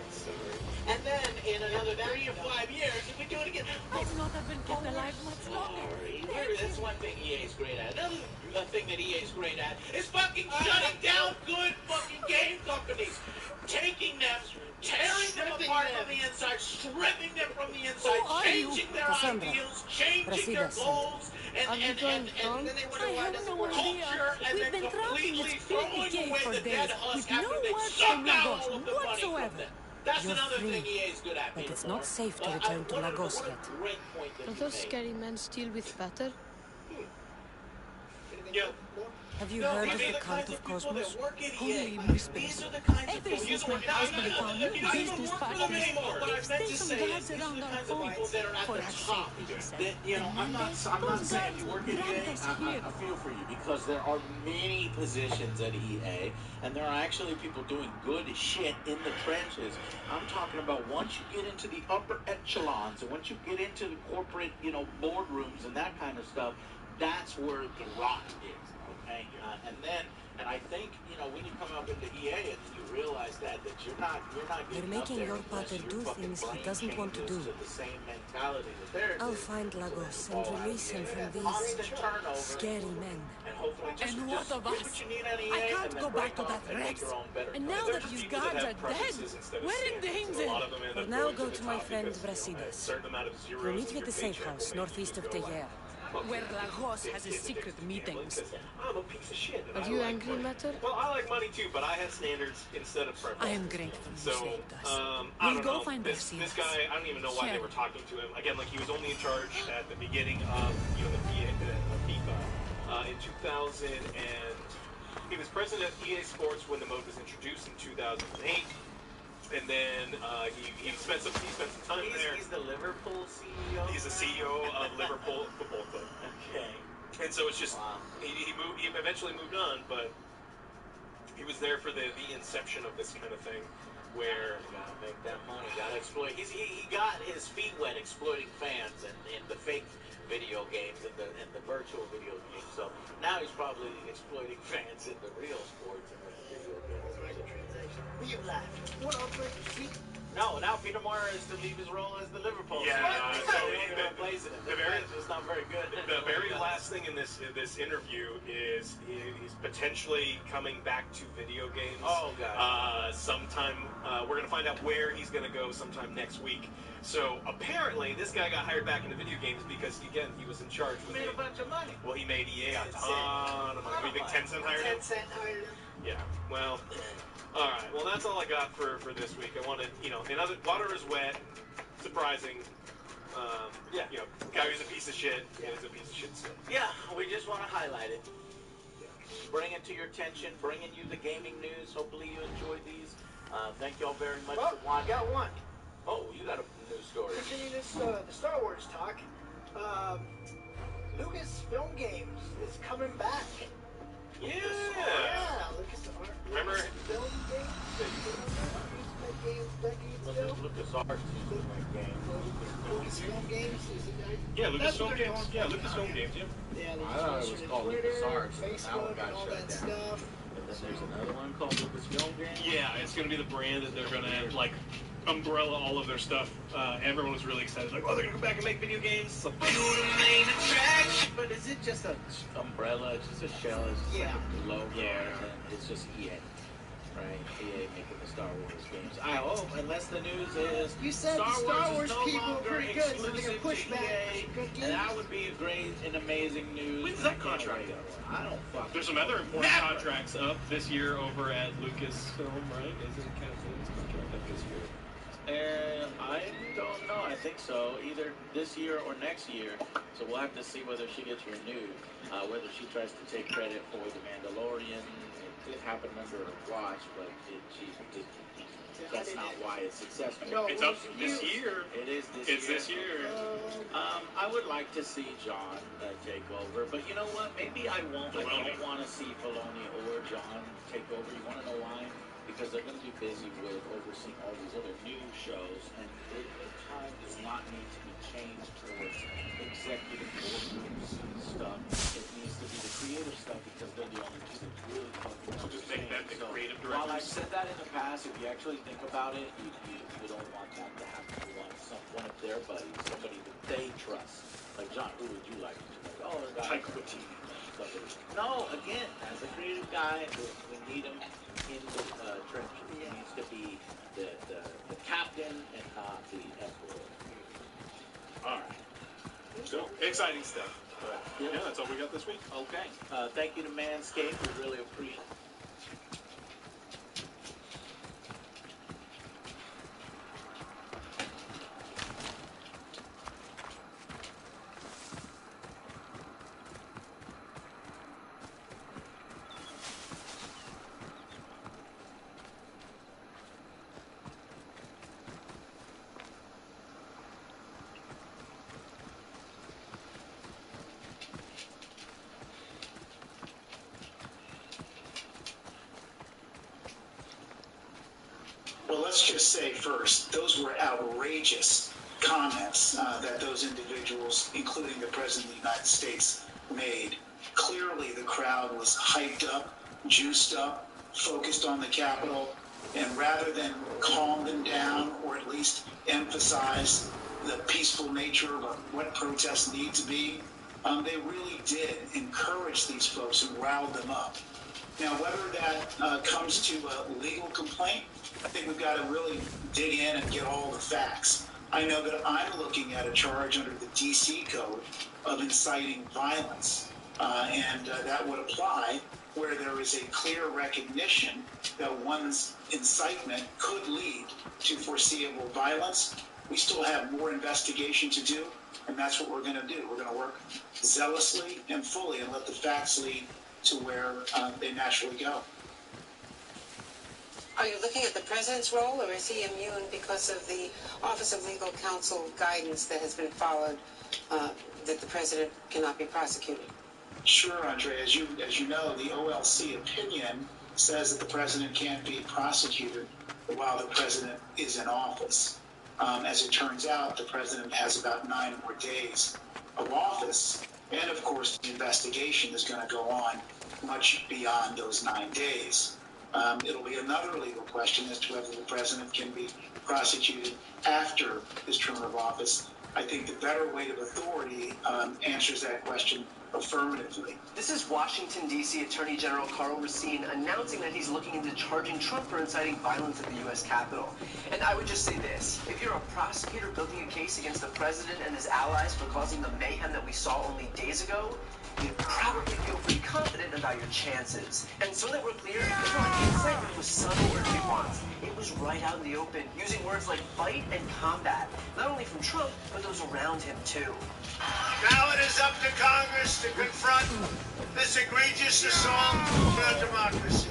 And then in another 3 or 5 years, if we do it again,
I've not been kept alive much longer.
sorry. That's one thing EA's great at. Another thing that EA's great at is fucking shutting down good fucking game companies. Taking them, tearing them apart from the inside, stripping them from the inside, changing their ideals, changing their goals, and then they wonder why it doesn't work. Culture, and then completely throwing away the dead husk after they sucked out all of the money from them. That's another thing EA's good at.
But it's not safe to return to Lagos yet.
Are those scary men still with Pater?
Yeah.
Have you heard of the Cult of Cosmos?
Holy whispers.
These are the kinds of
Ever
people.
since my husband found new
He doesn't
business
work for them
partners,
anymore. What I
let's
meant
stay
to
some
say is
guards
these are
around
the
our
kinds of people
points.
that are at
For
the
our
top.
safety, he said.
That, you know, I'm not saying you work at EA. I feel for you because there are many positions at EA, and there are actually people doing good shit in the trenches. I'm talking about once you get into the upper echelons, and once you get into the corporate, boardrooms and that kind of stuff, that's where the rot is. right? And I think, when you come up into EA and you realize that you're not
They're
getting up
making
there
your
unless
pater
your
do
fucking
things he
brain
doesn't want to
changes
do.
to the same mentality that theirs
I'll
is.
find Lagos and release him from these
Constant turnover.
scary men.
And hopefully just
what of
get
us?
what you need on EA
I can't
and then
go back
break
to
off
that
and make
Rex.
your own better
And
code.
now
There's
that these
people that
guards
have
are dead,
preferences instead of
we're in
standards, and
danger.
a lot of them end
For
up
now,
going
go
the
to my
top
friend
because, a
Brasidas.
certain amount of zeros
We'll meet
in
you at
your
the safe
paycheck will
house
make you
northeast
just
of
go like,
Tejer.
Where Lagos has his secret meetings.
I'm a piece of shit. And
Are
I
you
like
angry,
money.
Matter?
Well, I like money too, but I have standards instead of preferences.
I am grateful you
So,
saved us.
I
We'll
don't
go
know.
find
This
Brasidas.
guy, I don't even know why they
Share.
were talking to him. Again, like he was only in charge at the beginning of the FIFA in 2000, and he was president of EA Sports when the mode was introduced in 2008. And then he spent some time there.
He's the Liverpool CEO.
He's the CEO of Liverpool Football Club.
Okay.
And so it's just
Wow.
he moved. He eventually moved on, but he was there for the inception of this kind of thing, where
You gotta make that money. Gotta exploit. He got his feet wet exploiting fans in the fake video games and the virtual video games. So now he's probably exploiting fans in the real sports and the video games.
Microtransaction. We have laughed. What else like see?
No, now Peter Moore is to leave his role as the Liverpool.
Yeah,
so
so
he's
the-
replacing it.
the very-
It's not very good.
the very last thing in this interview is he's potentially coming back to video games.
Oh, God.
Sometime we're gonna find out where he's gonna go sometime next week. So apparently this guy got hired back into video games because again he was in charge.
He made a bunch of money.
Well, he made EA a ton of money. What do you think Tencent hired him?
10 cent hired him.
Yeah. Well. All right. Well, that's all I got for this week. I wanted, another water is wet. Surprising.
Yeah.
Guy who's a piece of shit is a piece of shit still.
Yeah, we just want to highlight it. Bring it to your attention, bringing you the gaming news. Hopefully you enjoyed these. Thank you all very much
Well,
for
I
watching.
got one.
Oh, you got a news story.
Continue this the Star Wars talk. Lucasfilm Games is coming back.
Yeah.
LucasArts.
Remember-
Film Games.
LucasArts used to make games.
Lucasfilm Games is it that?
Yeah,
That's
Lucasfilm
what they're
Games.
going
Yeah,
for
Lucasfilm
now.
Games. Yeah.
Yeah, they
I thought it was
just
called
Twitter,
LucasArts, and that one
Facebook,
got
and all
shut
that
down.
stuff.
And then there's another one called Lucasfilm Games.
Yeah, it's gonna be the brand that they're gonna like umbrella all of their stuff. Everyone was really excited, like, oh, they're gonna go back and make video games. So,
But is it just a umbrella? It's just a shell? It's just
Yeah.
like a logo?
Yeah.
And it's just EA. Right? EA making the Star Wars games. I hope, unless the news is
You said the Star Wars
is no
people are
longer
pretty good, so they're gonna
exclusive
push
to
back
EA,
some good
and
games.
that would be a great and amazing news.
When's that
I can't
contract
wait.
up?
I don't fucking
there's some other important
Never.
contracts up this year over at Lucasfilm, right? Isn't Kathleen's contract up this year?
I don't know. I think so. Either this year or next year. So we'll have to see whether she gets renewed. Whether she tries to take credit for The Mandalorian. It happened under her watch, but that's not why it's successful.
No,
It's up this year.
It is this
It's
year.
this year.
I would like to see John take over, but you know what? Maybe I won't. I
Filoni.
don't want to see Filoni or John take over. You want to know why? Because they're going to be busy with overseeing all these other new shows, and time does not need to be changed towards executive boardrooms stuff. It needs to be the creative stuff because they're the only two that really fucking
So just make that the
So,
creative
while I've
directors.
said that in the past, if you actually think about it, you don't want that to happen. You want one of their buddies, somebody that they trust. Like, John, who would you like to like? Oh, the guy.
Taika Waititi.
No, again, as a creative guy, we need him in the trenches. He needs to be the captain and not the emperor.
All right. So exciting stuff. But yeah, that's all we got this week.
Okay. Thank you to Manscaped. We really appreciate it.
Well, let's just say first, those were outrageous comments that those individuals, including the President of the United States, made Clearly, the crowd was hyped up, juiced up, focused on the Capitol, and rather than calm them down or at least emphasize the peaceful nature of what protests need to be, they really did encourage these folks and riled them up. Now, whether that comes to a legal complaint, I think we've got to really dig in and get all the facts. I know that I'm looking at a charge under the D.C. Code of inciting violence, and that would apply where there is a clear recognition that one's incitement could lead to foreseeable violence. We still have more investigation to do, and that's what we're going to do. We're going to work zealously and fully and let the facts lead to where they naturally go.
Are you looking at the president's role, or is he immune because of the Office of Legal Counsel guidance that has been followed that the president cannot be prosecuted?
Sure, Andre. As you know, the OLC opinion says that the president can't be prosecuted while the president is in office. As it turns out, the president has about 9 more days of office, and of course, the investigation is going to go on much beyond those 9 days. It'll be another legal question as to whether the president can be prosecuted after his term of office. I think the better weight of authority answers that question affirmatively.
This is Washington, D.C. Attorney General Karl Racine announcing that he's looking into charging Trump for inciting violence at the U.S. Capitol. And I would just say this. If you're a prosecutor building a case against the president and his allies for causing the mayhem that we saw only days ago, you probably feel pretty confident about your chances. And so that we're clear, it's not like the incitement was subtle or nuanced. It was right out in the open, using words like fight and combat, not only from Trump, but those around him too.
Now it is up to Congress to confront this egregious assault on our democracy.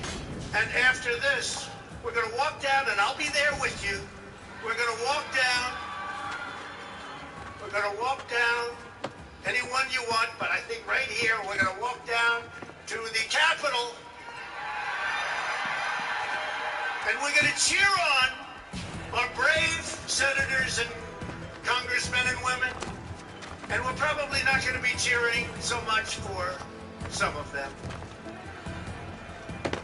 And after this, we're going to walk down, and I'll be there with you. We're going to walk down. We're going to walk down anyone you want, but I think right here we're going to walk down to the Capitol, and we're going to cheer on our brave senators and congressmen and women, and we're probably not going to be cheering so much for some of them,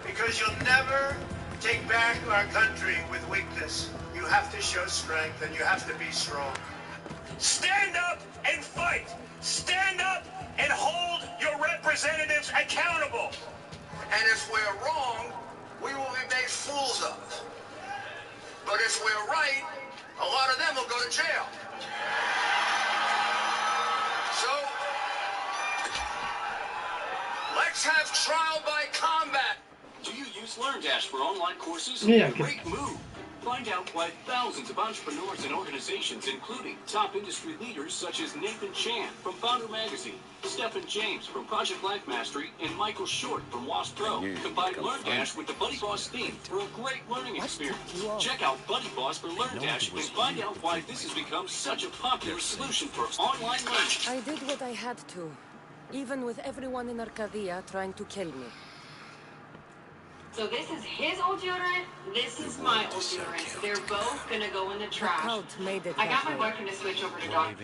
because you'll never take back our country with weakness. You have to show strength, and you have to be strong. Stand up and fight. Stand up and hold your representatives accountable.
And if we're wrong, we will be made fools of. But if we're right, a lot of them will go to jail. So, let's have trial by combat.
Do you use LearnDash for online courses?
Yeah,
Great move. Find out why thousands of entrepreneurs and organizations, including top industry leaders such as Nathan Chan from Founder Magazine, Stephen James from Project Life Mastery, and Michael Short from Wasp Pro, combine LearnDash with the Buddy Boss theme for a great learning experience. Check out Buddy Boss for LearnDash and find out why this has become such a popular solution for online learning.
I did what I had to, even with everyone in Arcadia trying to kill me.
So this is his old deodorant, this is my old deodorant. They're both gonna go in the trash. I got my boyfriend to switch over to Doc.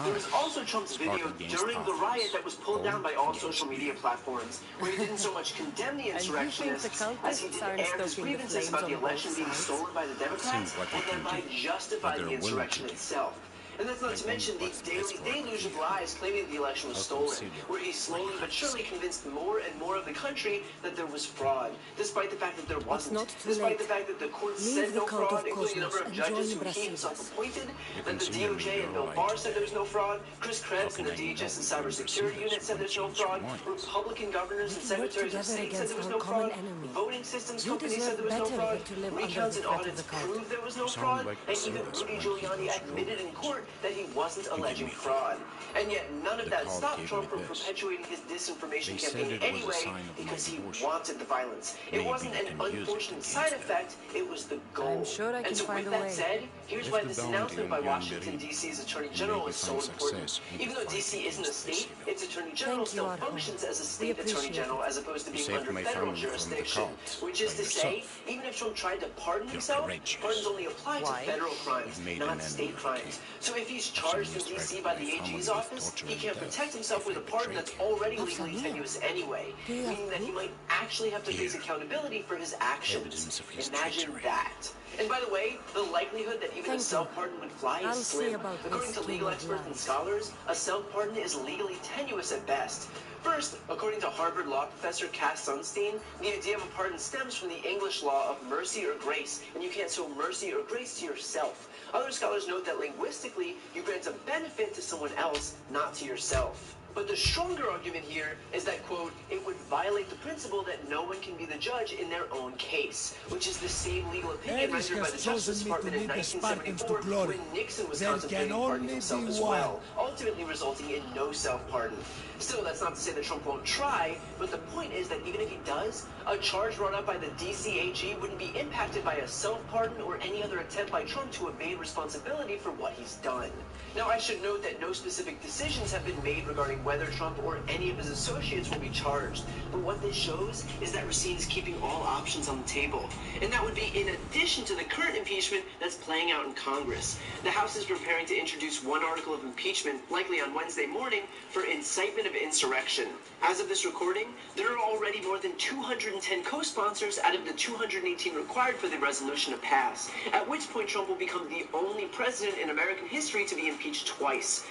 There was also Trump's video during the riot that was pulled down by all social media platforms, where he didn't so much condemn the insurrectionists as he did air his grievances about the election being stolen by the Democrats and thereby justify the insurrection itself. And that's not to mention the daily deluge of lies claiming the election was stolen, where he slowly but surely convinced more and more of the country that there was fraud, despite the fact that there wasn't, despite the fact that the courts said no fraud, including a number of judges who he himself appointed, that the DOJ and Bill Barr said there was no fraud, Chris Krebs and the DHS and Cybersecurity Unit said there's no fraud, Republican governors and secretaries of state said there was no fraud, voting systems companies said there was no fraud, recounts and audits proved there was no fraud, and even Rudy Giuliani admitted in court that he wasn't alleging fraud. And yet none of that stopped Trump from perpetuating his disinformation campaign anyway because he wanted the violence. It wasn't an unfortunate side effect, it was the goal.
I'm sure I can
and so
find
with
a
that
way.
said, here's why this announcement by Washington, D.C.'s Attorney General is so important. Even though D.C. isn't a state, its Attorney General still functions as a state Attorney General as opposed to being under federal jurisdiction. Which is to say, even if Trump tried to pardon himself, pardons only apply to federal crimes, not state crimes. So So if he's charged in D.C. by the AG's office, he can't protect himself with a pardon that's already legally tenuous anyway, meaning that he might actually have to face accountability for his actions. Imagine that. And by the way, the likelihood that even a self-pardon would fly is slim. According to legal experts and scholars, a self-pardon is legally tenuous at best. First, according to Harvard law professor Cass Sunstein, the idea of a pardon stems from the English law of mercy or grace, and you can't show mercy or grace to yourself. Other scholars note that linguistically, you grant a benefit to someone else, not to yourself. But the stronger argument here is that, quote, it would violate the principle that no one can be the judge in their own case, which is the same legal opinion rendered by the Justice Department in 1974 when Nixon was contemplating pardoning himself as well, ultimately resulting in no self-pardon. Still, that's not to say that Trump won't try, but the point is that even if he does, a charge brought up by the DCAG wouldn't be impacted by a self-pardon or any other attempt by Trump to evade responsibility for what he's done. Now, I should note that no specific decisions have been made regarding whether Trump or any of his associates will be charged. But what this shows is that Racine is keeping all options on the table. And that would be in addition to the current impeachment that's playing out in Congress. The House is preparing to introduce one article of impeachment, likely on Wednesday morning, for incitement of insurrection. As of this recording, there are already more than 210 co-sponsors out of the 218 required for the resolution to pass, at which point Trump will become the only president in American history to be impeached twice.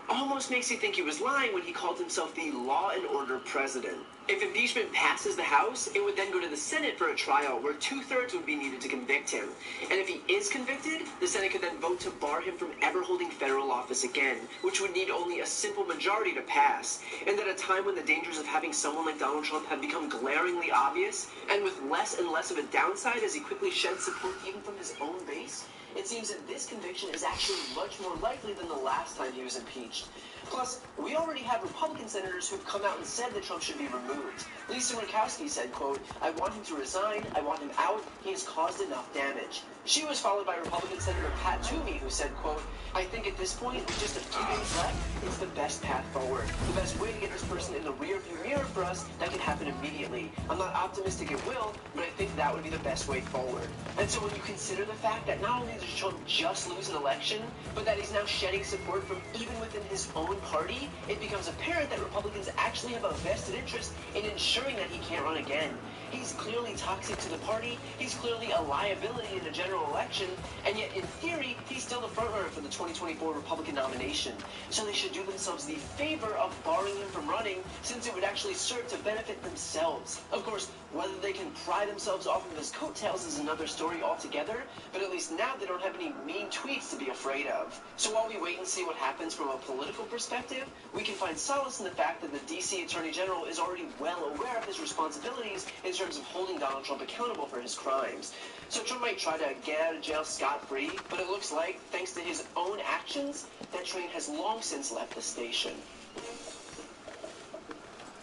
Almost makes you think he was lying when he called himself the law and order president. If impeachment passes the House, it would then go to the Senate for a trial where 2/3 would be needed to convict him. And if he is convicted, the Senate could then vote to bar him from ever holding federal office again, which would need only a simple majority to pass. And at a time when the dangers of having someone like Donald Trump have become glaringly obvious, and with less and less of a downside as he quickly sheds support even from his own base, it seems that this conviction is actually much more likely than the last time he was impeached. Plus, we already have Republican senators who've come out and said that Trump should be removed. Lisa Murkowski said, quote, I want him to resign, I want him out, he has caused enough damage. She was followed by Republican Senator Pat Toomey, who said, quote, I think at this point, with just a few days left, it's the best path forward. The best way to get this person in the rearview mirror for us, that can happen immediately. I'm not optimistic it will, but I think that would be the best way forward. And so when you consider the fact that not only does Trump just lose an election, but that he's now shedding support from even within his own party, it becomes apparent that Republicans actually have a vested interest in ensuring that he can't run again. He's clearly toxic to the party, he's clearly a liability in a general election, and yet in theory, he's still the frontrunner for the 2024 Republican nomination. So they should do themselves the favor of barring him from running, since it would actually serve to benefit themselves. Of course, whether they can pry themselves off of his coattails is another story altogether, but at least now they don't have any mean tweets to be afraid of. So while we wait and see what happens from a political perspective, we can find solace in the fact that the D.C. Attorney General is already well aware of his responsibilities in terms of holding Donald Trump accountable for his crimes. So Trump might try to get out of jail scot-free, but it looks like, thanks to his own actions, that train has long since left the station.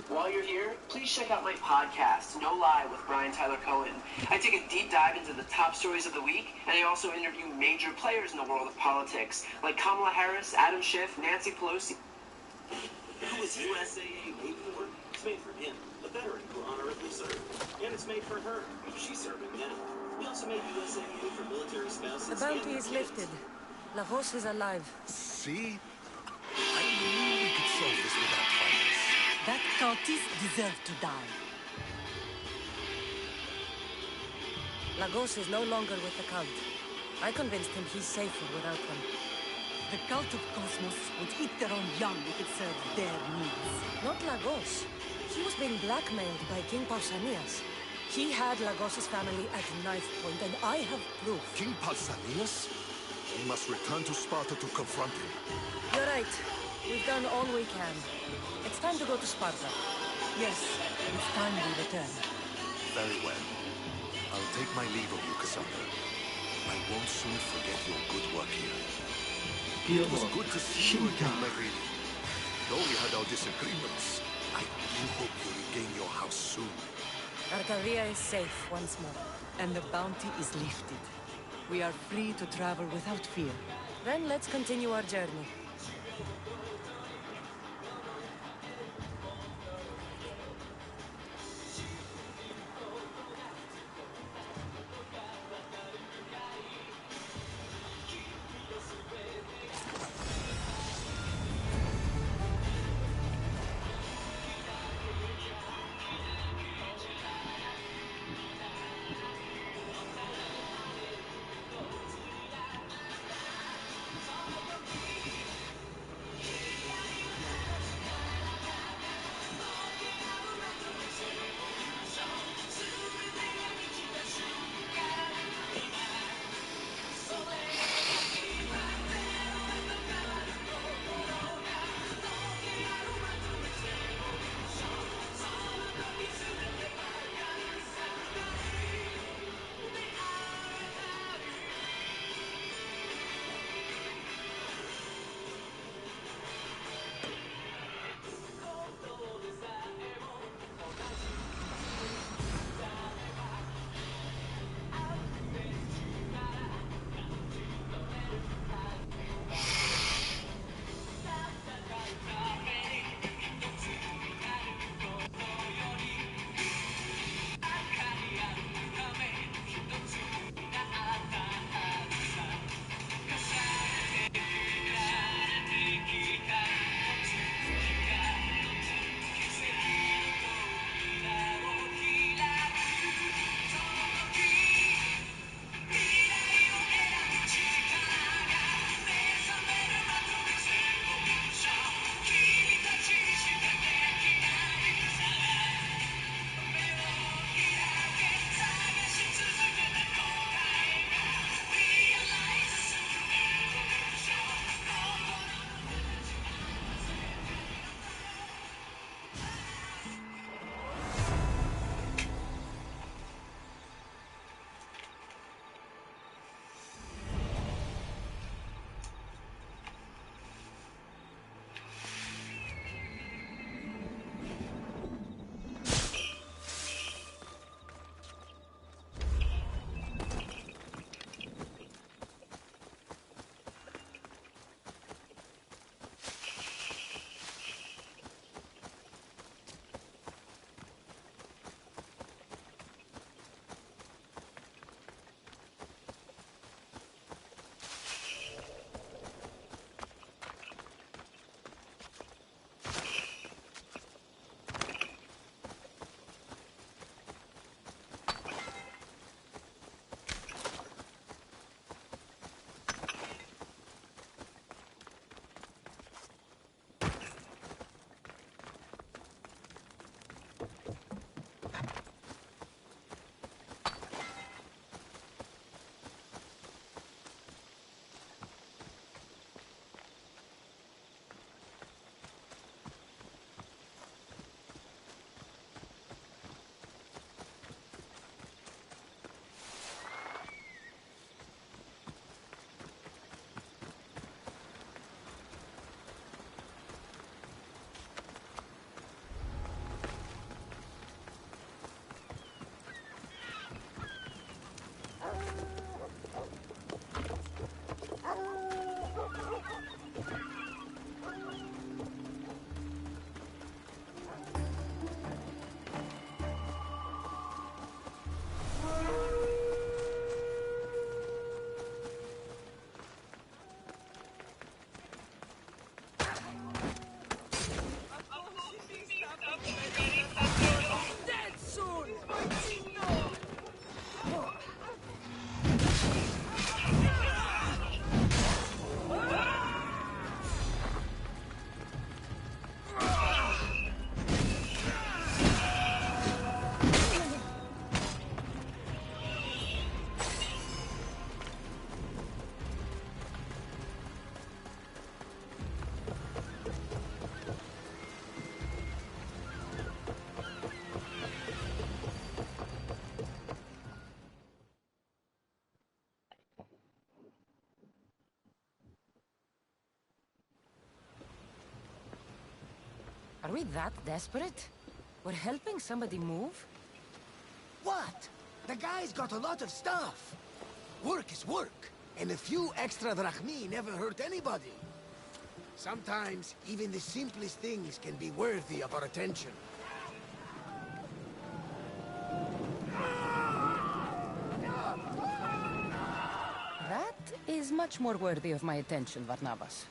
While you're here, please check out my podcast, No Lie with Brian Tyler Cohen. I take a deep dive into the top stories of the week, and I also interview major players in the world of politics, like Kamala Harris, Adam Schiff, Nancy Pelosi.
Who was USAA made for? It's made for him, the veteran who honorably served. And it's made for her, who she's serving now. We also made USAA for military spouses.
The bounty is lifted. Lagos is alive.
See? I knew we could solve this without violence.
That cultist deserved to die.
Lagos is no longer with the cult. I convinced him he's safer without them.
The cult of Cosmos would eat their own young if it served their needs.
Not Lagos. He was being blackmailed by King Pausanias. He had Lagos's family at knife point, and I have proof.
King Pausanias? We must return to Sparta to confront him.
You're right. We've done all we can. It's time to go to Sparta.
Yes, it's time we return.
Very well. I'll take my leave of you, Cassandra. I won't soon forget your good work here. It was good to see you again, my lady. Though we had our disagreements, I do hope you regain your house soon.
Arcadia is safe once more.
And the bounty is lifted. We are free to travel without fear.
Then let's continue our journey. Are we that desperate? We're helping somebody move?
What? The guy's got a lot of stuff. Work is work, and a few extra drachmi never hurt anybody. Sometimes, even the simplest things can be worthy of our attention.
That is much more worthy of my attention, Barnabas.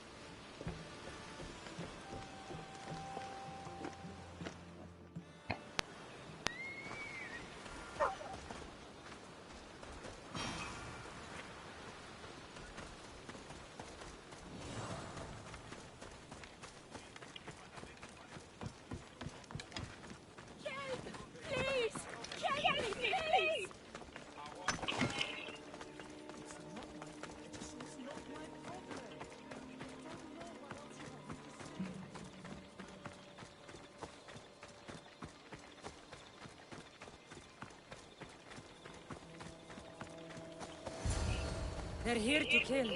They're here to kill.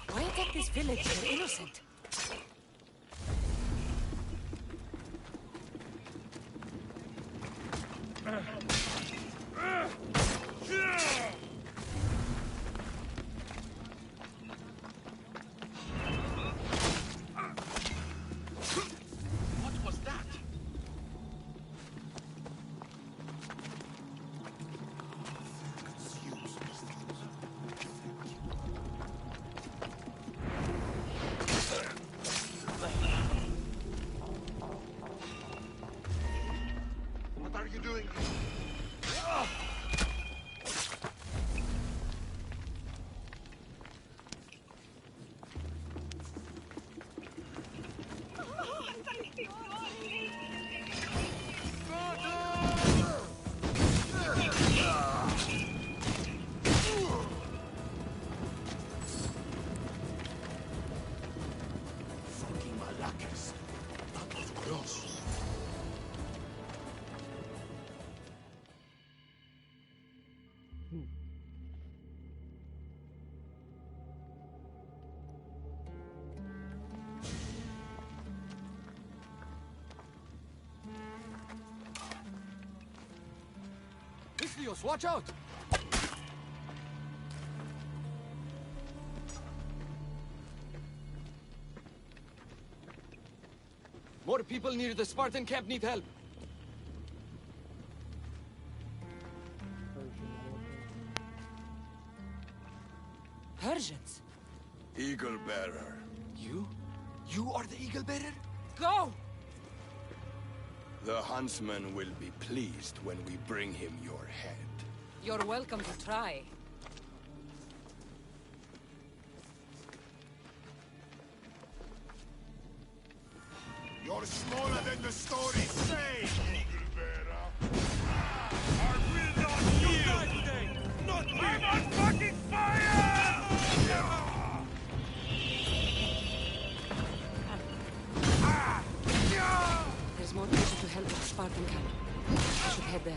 Why attack this village? They're innocent.
Islios, watch out! More people near the Spartan camp need help.
Persians?
Eagle Bearer.
You? You are the Eagle Bearer?
Go!
The huntsman will be pleased when we bring him your head.
You're welcome to try.
You're smaller than the stories say, Eaglebearer. I will not yield! Not me! I'm on fucking fire!
There's more people to help with the Spartan camp. I should head there.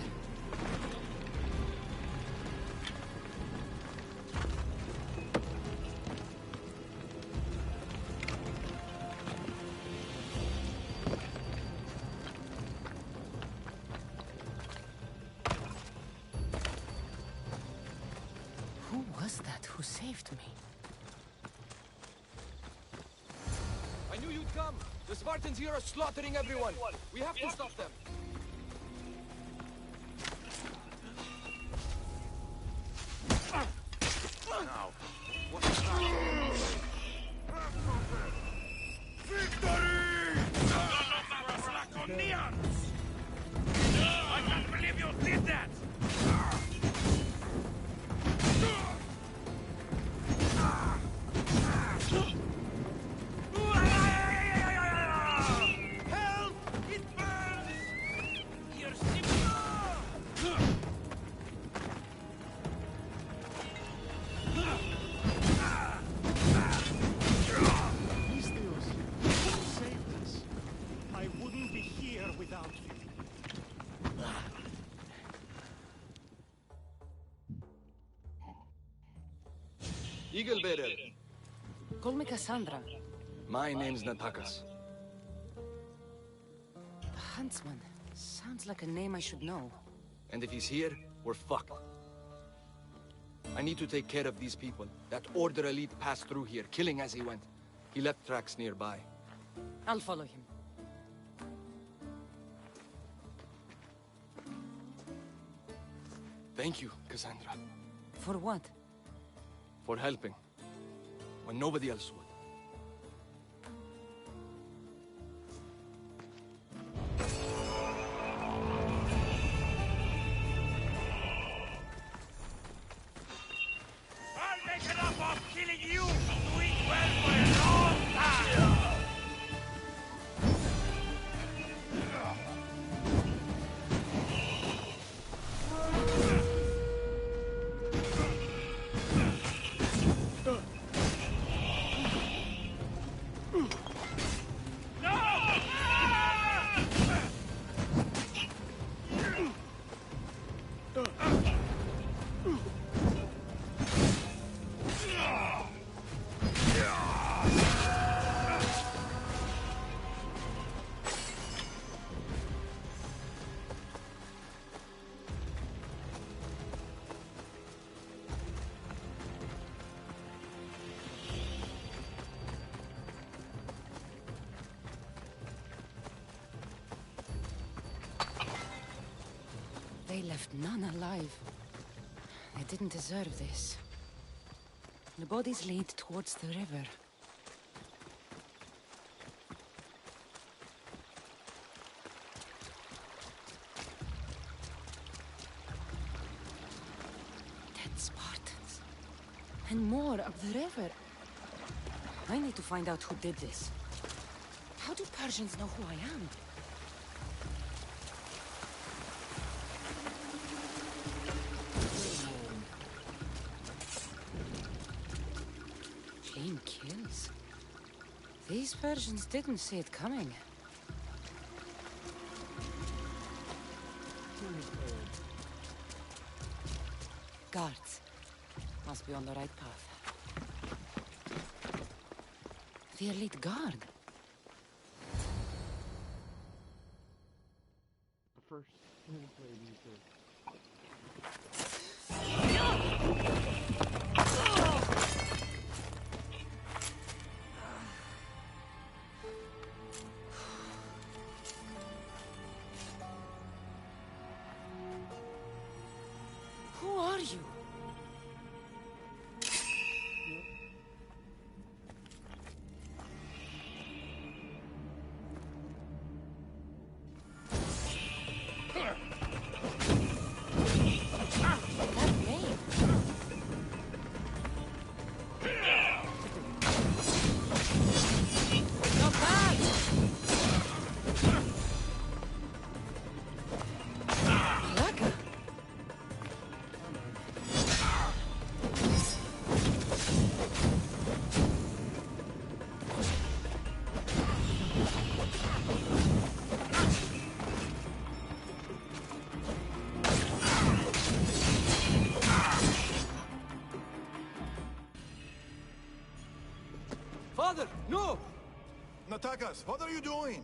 Who was that who saved me?
I knew you'd come! The Spartans here are slaughtering everyone! We have to stop them!
Now, what is that? Victory! Draconians! I can't believe you did that! Help! It burns! You're
Mystios, you saved us. I wouldn't be here without you.
Eaglebearer!
Call me Cassandra.
My name's Natakas.
The Huntsman. Sounds like a name I should know.
And if he's here, we're fucked. I need to take care of these people. That Order elite passed through here, killing as he went. He left tracks nearby.
I'll follow him.
Thank you, Cassandra.
For what?
For helping. When nobody else would.
I'll make enough of killing you to eat well for a long time!
They left none alive. They didn't deserve this. The bodies lead towards the river. Dead Spartans. And more up the river. I need to find out who did this. How do Persians know who I am? Clean kills. These Persians didn't see it coming. Guards. Must be on the right path. The elite guard.
First,
Who are you?
Father, no!
Natakas, what are you doing?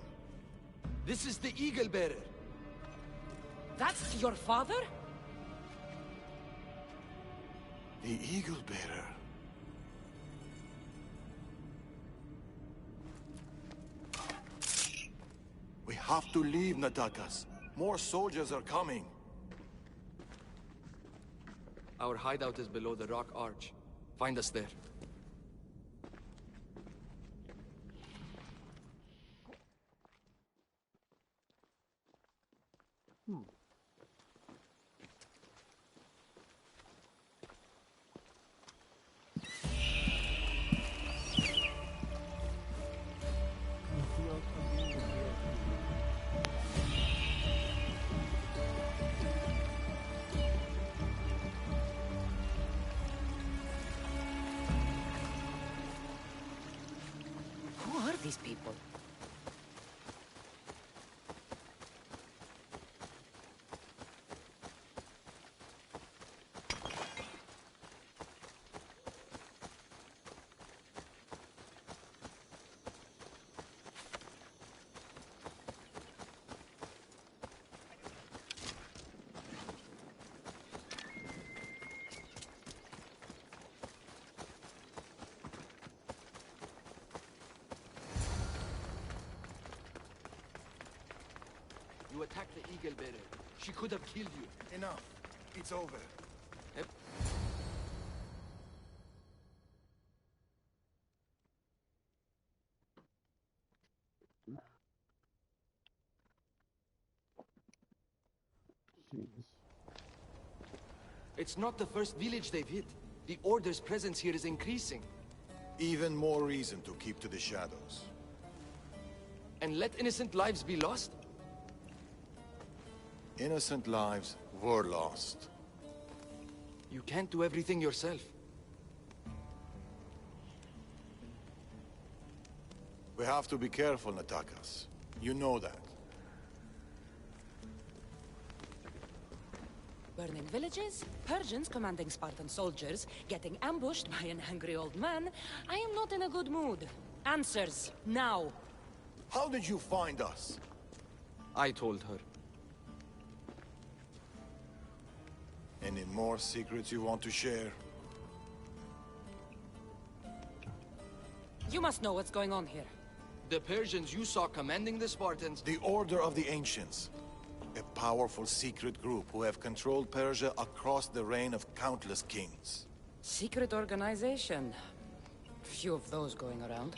This is the Eagle Bearer.
That's your father?
The Eagle Bearer. We have to leave, Natakas. More soldiers are coming.
Our hideout is below the rock arch. Find us there.
Who are these people?
You attacked the Eagle Bearer. She could have killed you.
Enough. It's over.
Yep. It's not the first village they've hit. The Order's presence here is increasing.
Even more reason to keep to the shadows.
And let innocent lives be lost?
Innocent lives were lost.
You can't do everything yourself.
We have to be careful, Natakas. You know that.
Burning villages, Persians commanding Spartan soldiers, getting ambushed by an angry old man. I am not in a good mood. Answers, now.
How did you find us?
I told her.
Any more secrets you want to share?
You must know what's going on here.
The Persians you saw commanding the Spartans...
The Order of the Ancients. A powerful secret group who have controlled Persia across the reign of countless kings.
Secret organization. Few of those going around.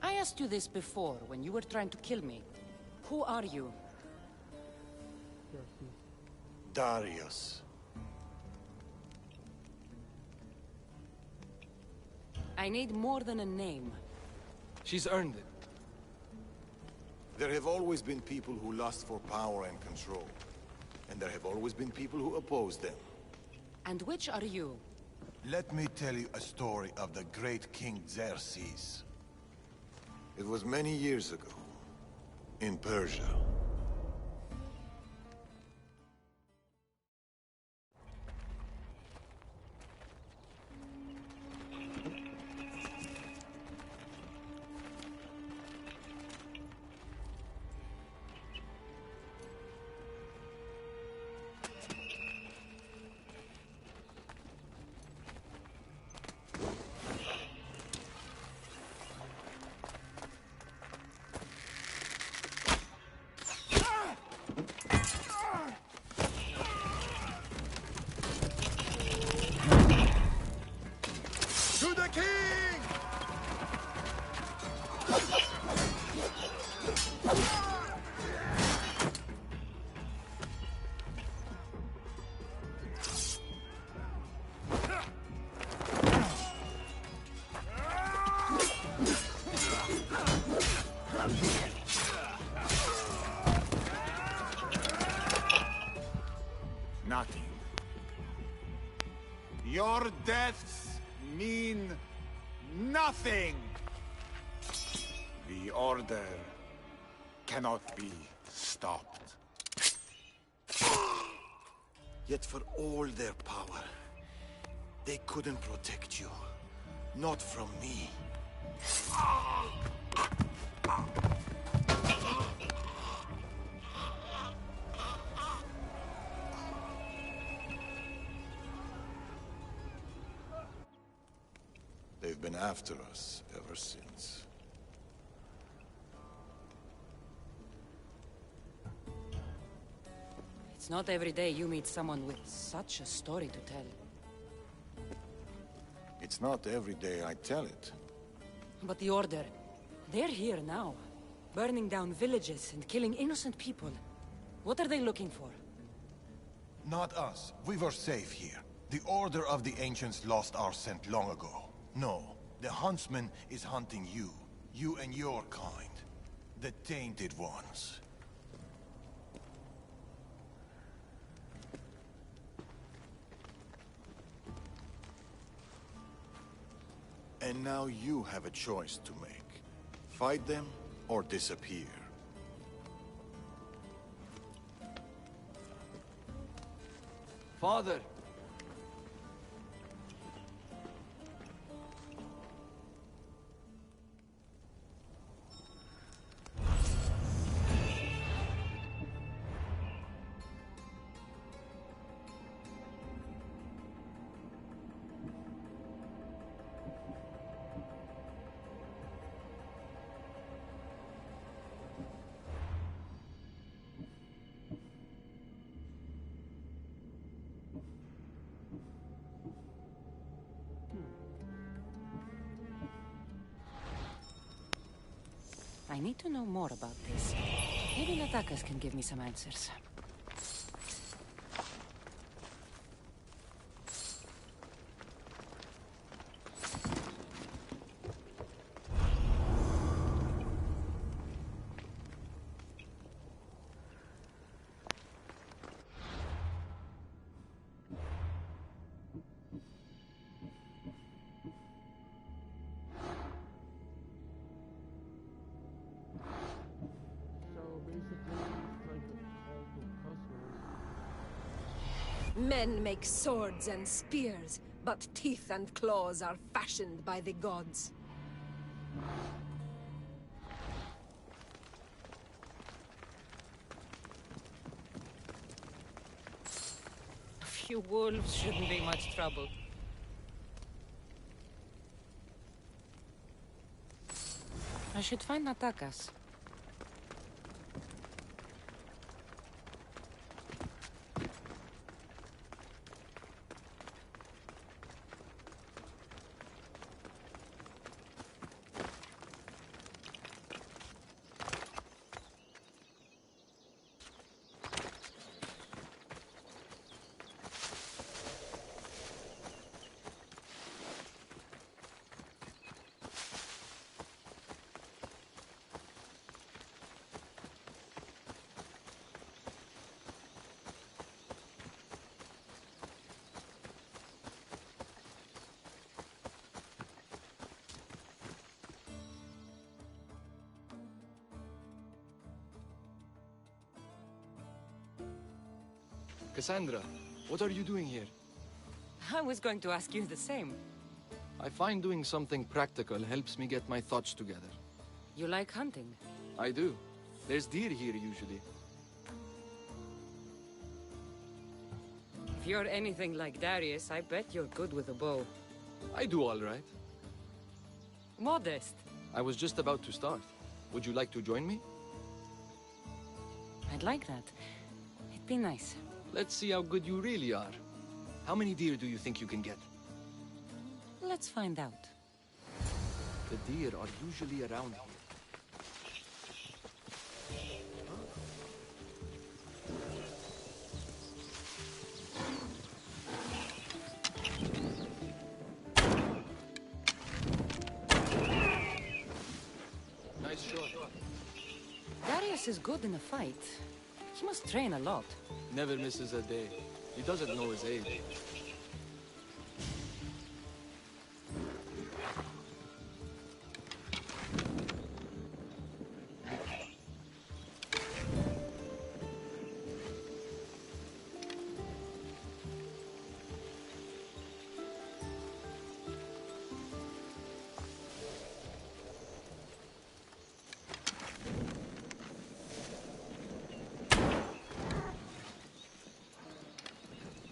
I asked you this before, when you were trying to kill me. Who are you?
Darius.
I need more than a name.
She's earned it.
There have always been people who lust for power and control. And there have always been people who oppose them.
And which are you?
Let me tell you a story of the great King Xerxes. It was many years ago, in Persia. To the king! Nothing. Your deaths mean nothing. The Order cannot be stopped. Yet for all their power, they couldn't protect you. Not from me. They've been after us ever since.
It's not every day you meet someone with such a story to tell.
It's not every day I tell it.
But the Order, they're here now. Burning down villages and killing innocent people. What are they looking for?
Not us. We were safe here. The Order of the Ancients lost our scent long ago. No, the Huntsman is hunting you. You and your kind. The Tainted Ones. And now you have a choice to make. Fight them or disappear.
Father!
I need to know more about this. Maybe Natakas can give me some answers.
Men make swords and spears, but teeth and claws are fashioned by the gods.
A few wolves shouldn't be much trouble. I should find Natakas.
Cassandra, what are you doing here?
I was going to ask you the same.
I find doing something practical helps me get my thoughts together.
You like hunting?
I do. There's deer here usually.
If you're anything like Darius, I bet you're good with a bow.
I do all right.
Modest.
I was just about to start. Would you like to join me?
I'd like that. It'd be nice.
Let's see how good you really are. How many deer do you think you can get?
Let's find out.
The deer are usually around here. Nice shot.
Darius is good in a fight. He must train a lot.
Never misses a day. He doesn't know his age.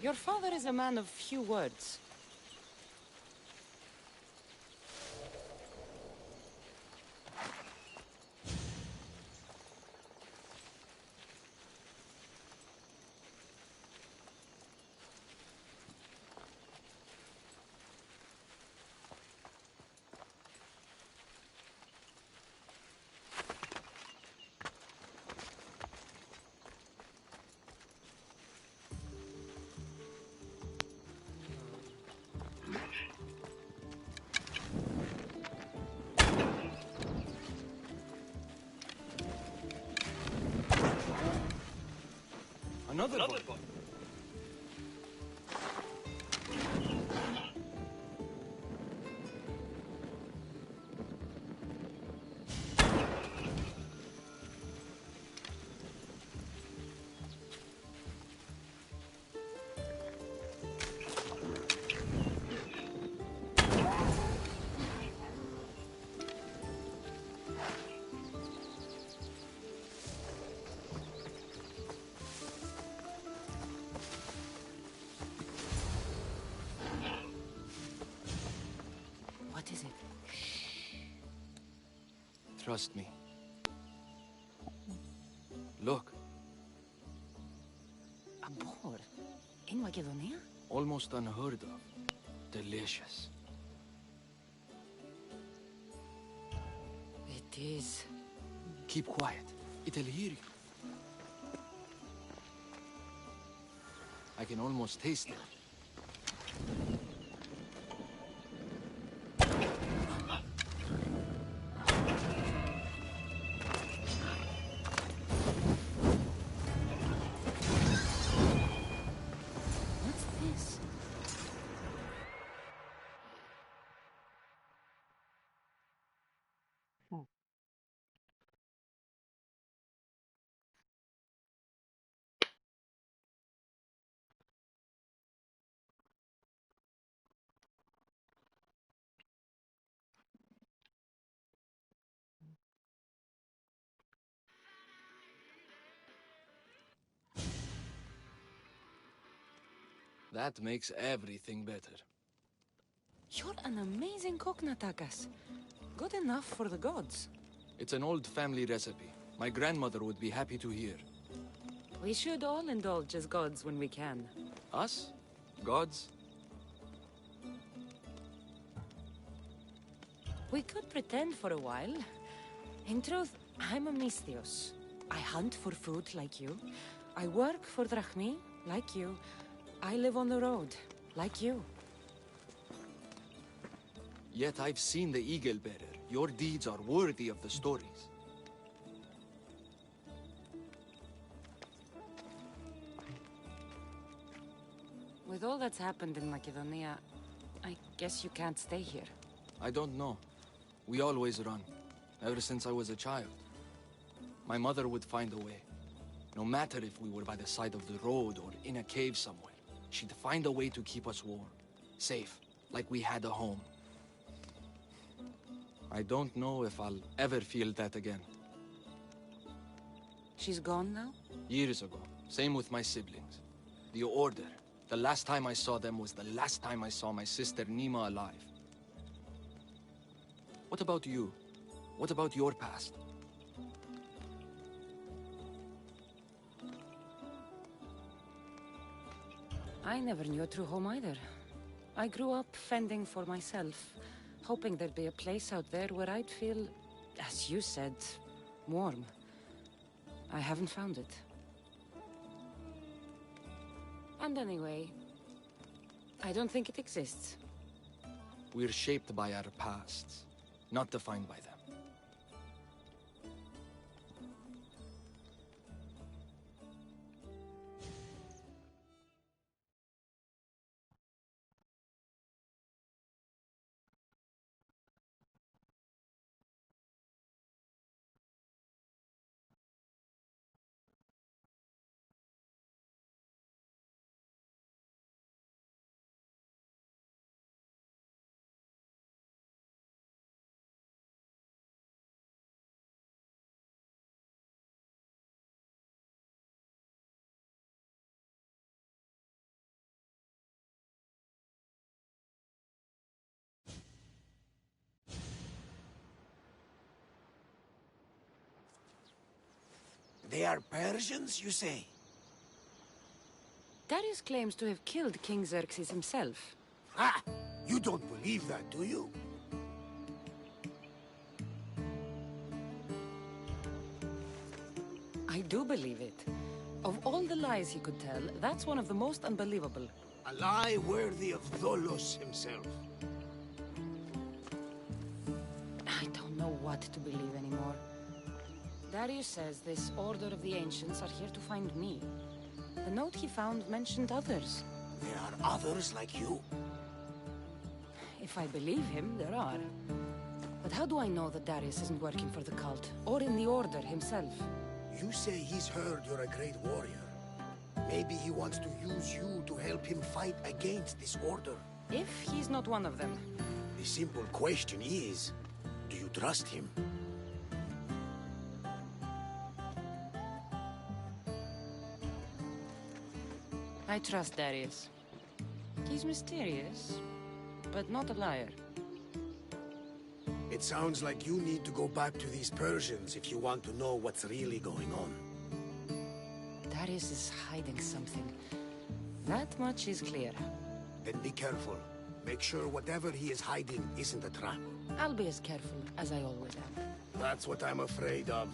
Your father is a man of few words.
Another one.
What is it?
Trust me. Look.
A boar? In Macedonia?
Almost unheard of. Delicious.
It is.
Keep quiet. It'll hear you. I can almost taste it.
What's this?
That makes everything better.
You're an amazing cook, Natakas. Good enough for the gods.
It's an old family recipe. My grandmother would be happy to hear.
We should all indulge as gods when we can.
Us? Gods?
We could pretend for a while. In truth, I'm a Misthios. I hunt for food like you. I work for Drachmi like you. I live on the road like you.
Yet I've seen the Eagle Bearer. Your deeds are worthy of the stories.
With all that's happened in Macedonia, I guess you can't stay here.
I don't know. We always run. Ever since I was a child. My mother would find a way. No matter if we were by the side of the road or in a cave somewhere, she'd find a way to keep us warm. Safe. Like we had a home. I don't know if I'll ever feel that again.
She's gone now?
Years ago. Same with my siblings. The Order. The last time I saw them was the last time I saw my sister Nima alive. What about you? What about your past?
I never knew a true home either. I grew up fending for myself, hoping there'd be a place out there where I'd feel, as you said, warm. I haven't found it. And anyway, I don't think it exists.
We're shaped by our pasts, not defined by them.
They are Persians, you say?
Darius claims to have killed King Xerxes himself.
Ha! You don't believe that, do you?
I do believe it. Of all the lies he could tell, that's one of the most unbelievable.
A lie worthy of Tholos himself.
I don't know what to believe anymore. Darius says this Order of the Ancients are here to find me. The note he found mentioned others.
There are others like you?
If I believe him, there are. But how do I know that Darius isn't working for the cult, or in the Order himself?
You say he's heard you're a great warrior. Maybe he wants to use you to help him fight against this order.
If he's not one of them.
The simple question is, do you trust him?
I trust Darius. He's mysterious, but not a liar.
It sounds like you need to go back to these Persians if you want to know what's really going on.
Darius is hiding something. That much is clear.
Then be careful. Make sure whatever he is hiding isn't a trap.
I'll be as careful as I always am.
That's what I'm afraid of.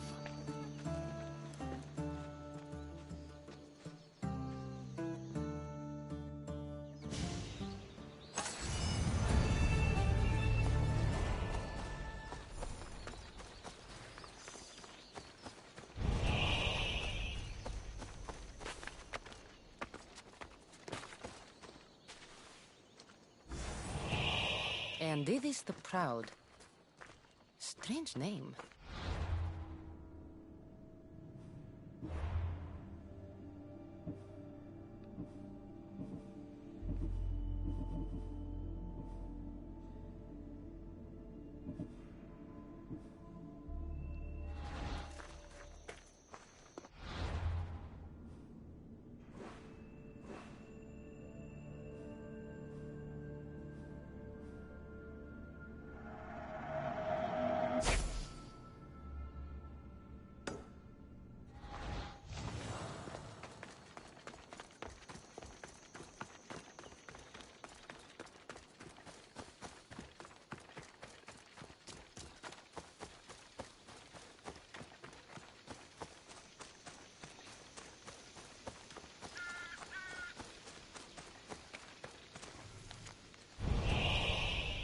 And Didis the Proud. Strange name.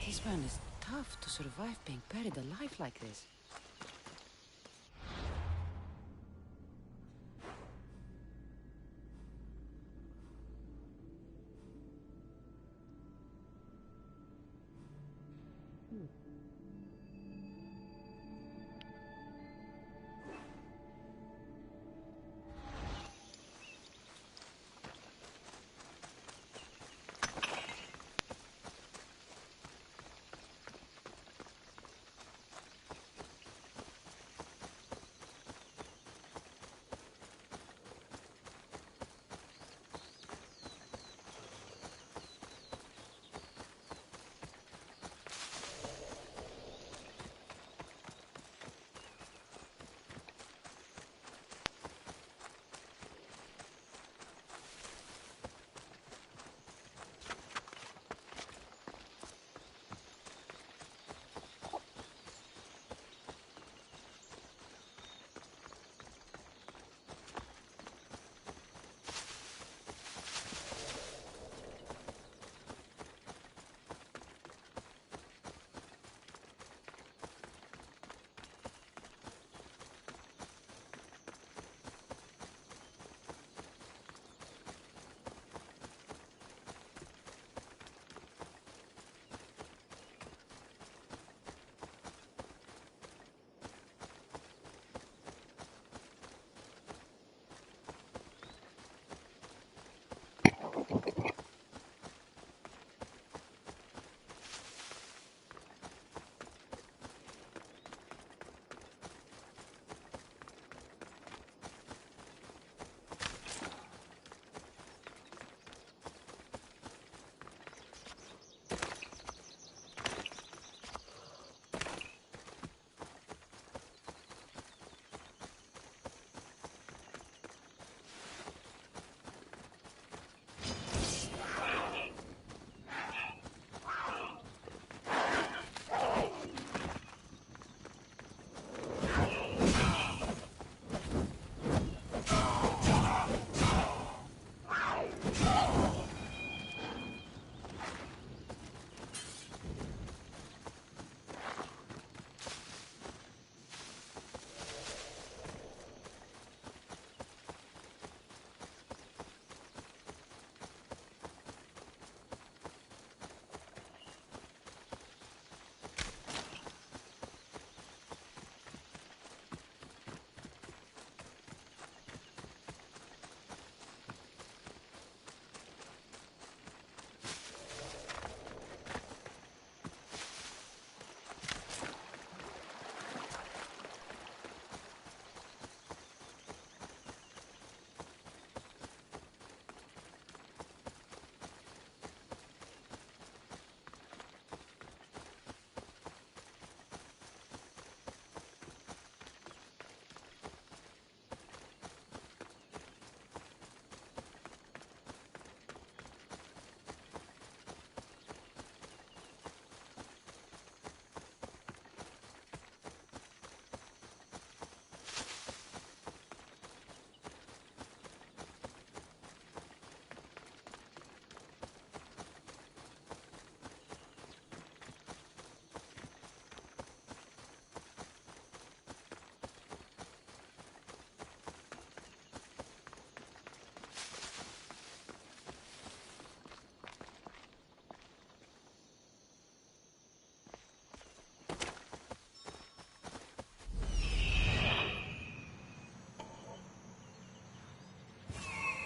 This man is tough to survive being buried alive like this.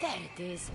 There it is.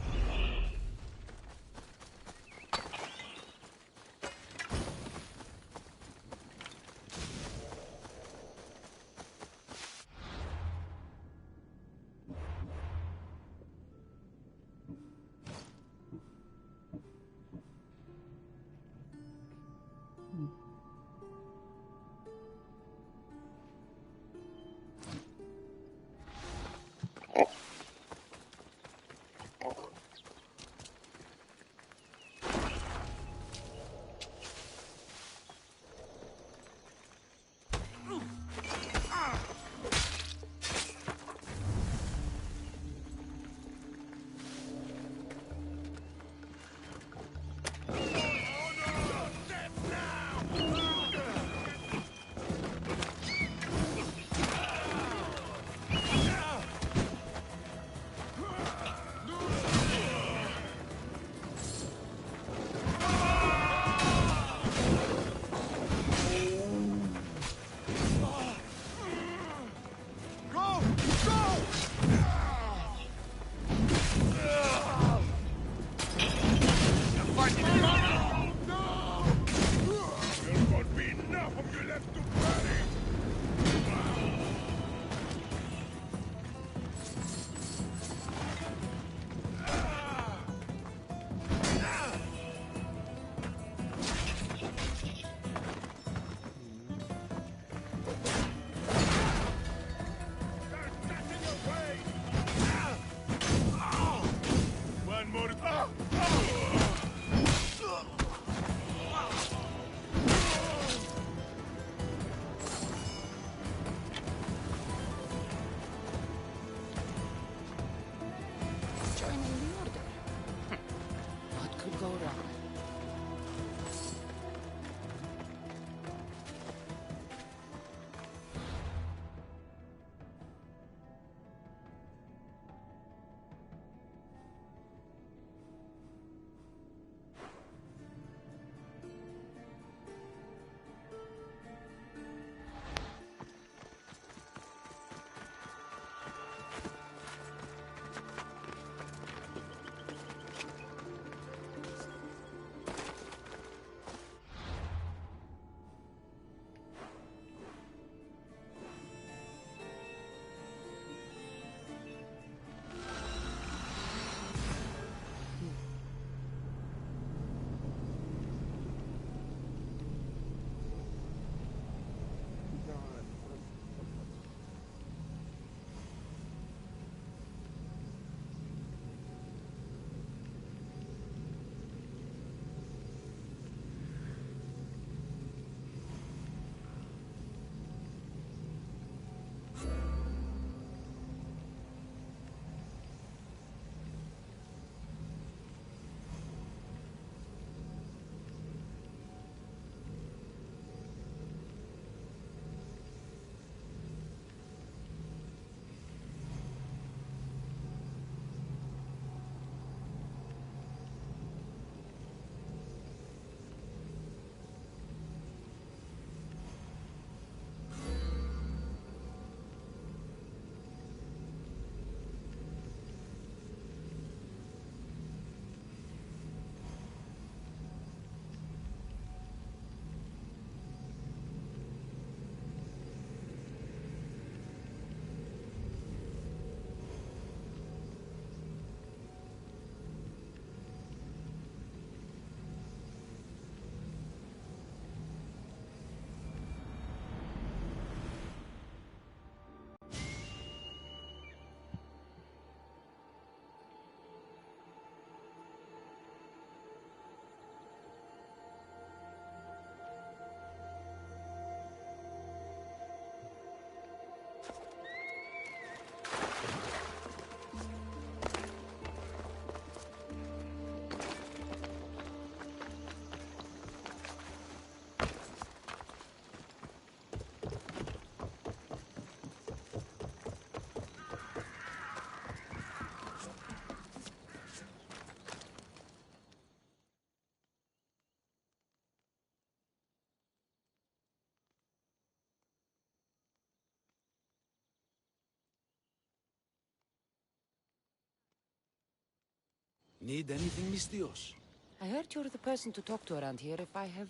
Need anything, Mistios?
I heard you're the person to talk to around here if I have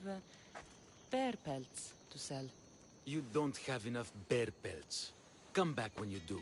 bear pelts to sell.
You don't have enough bear pelts. Come back when you do.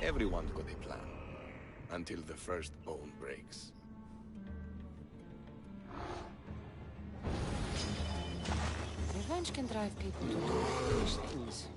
Everyone's got a plan. Until the first bone breaks.
Revenge can drive people to do foolish things.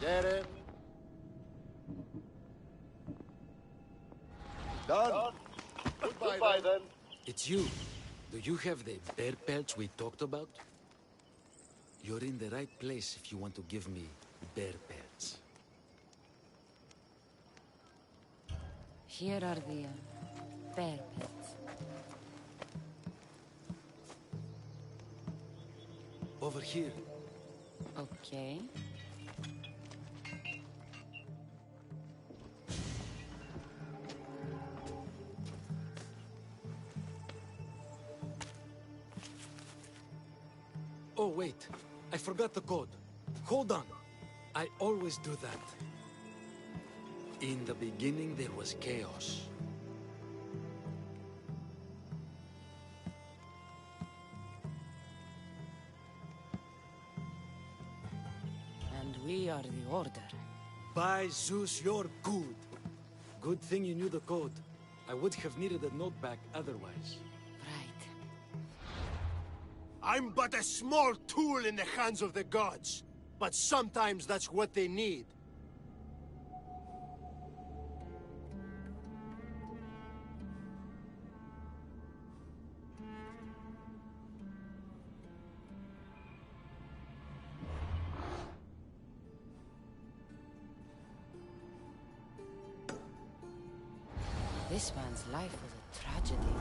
Get it? Done. Goodbye then.
It's you. Do you have the bear pelts we talked about? You're in the right place if you want to give me bear pelts.
Here are the bear pelts.
Over here.
Okay.
Oh, wait. I forgot the code. Hold on. I always do that. In the beginning, there was chaos.
And we are the Order.
By Zeus, you're good. Good thing you knew the code. I would have needed a note back otherwise.
I'm but a small tool in the hands of the gods. But sometimes that's what they need.
This man's life was a tragedy.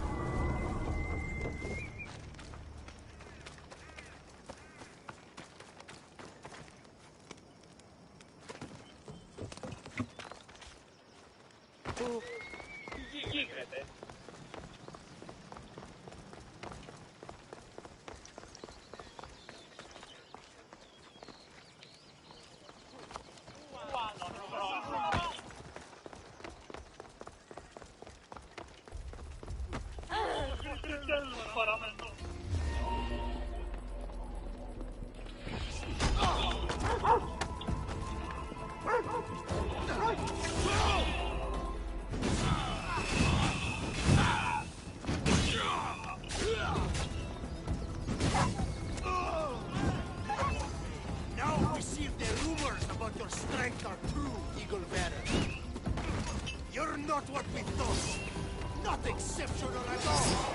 Now we see if the rumors about your strength are true, Eagle Bearer. You're not what we thought. Not exceptional at all.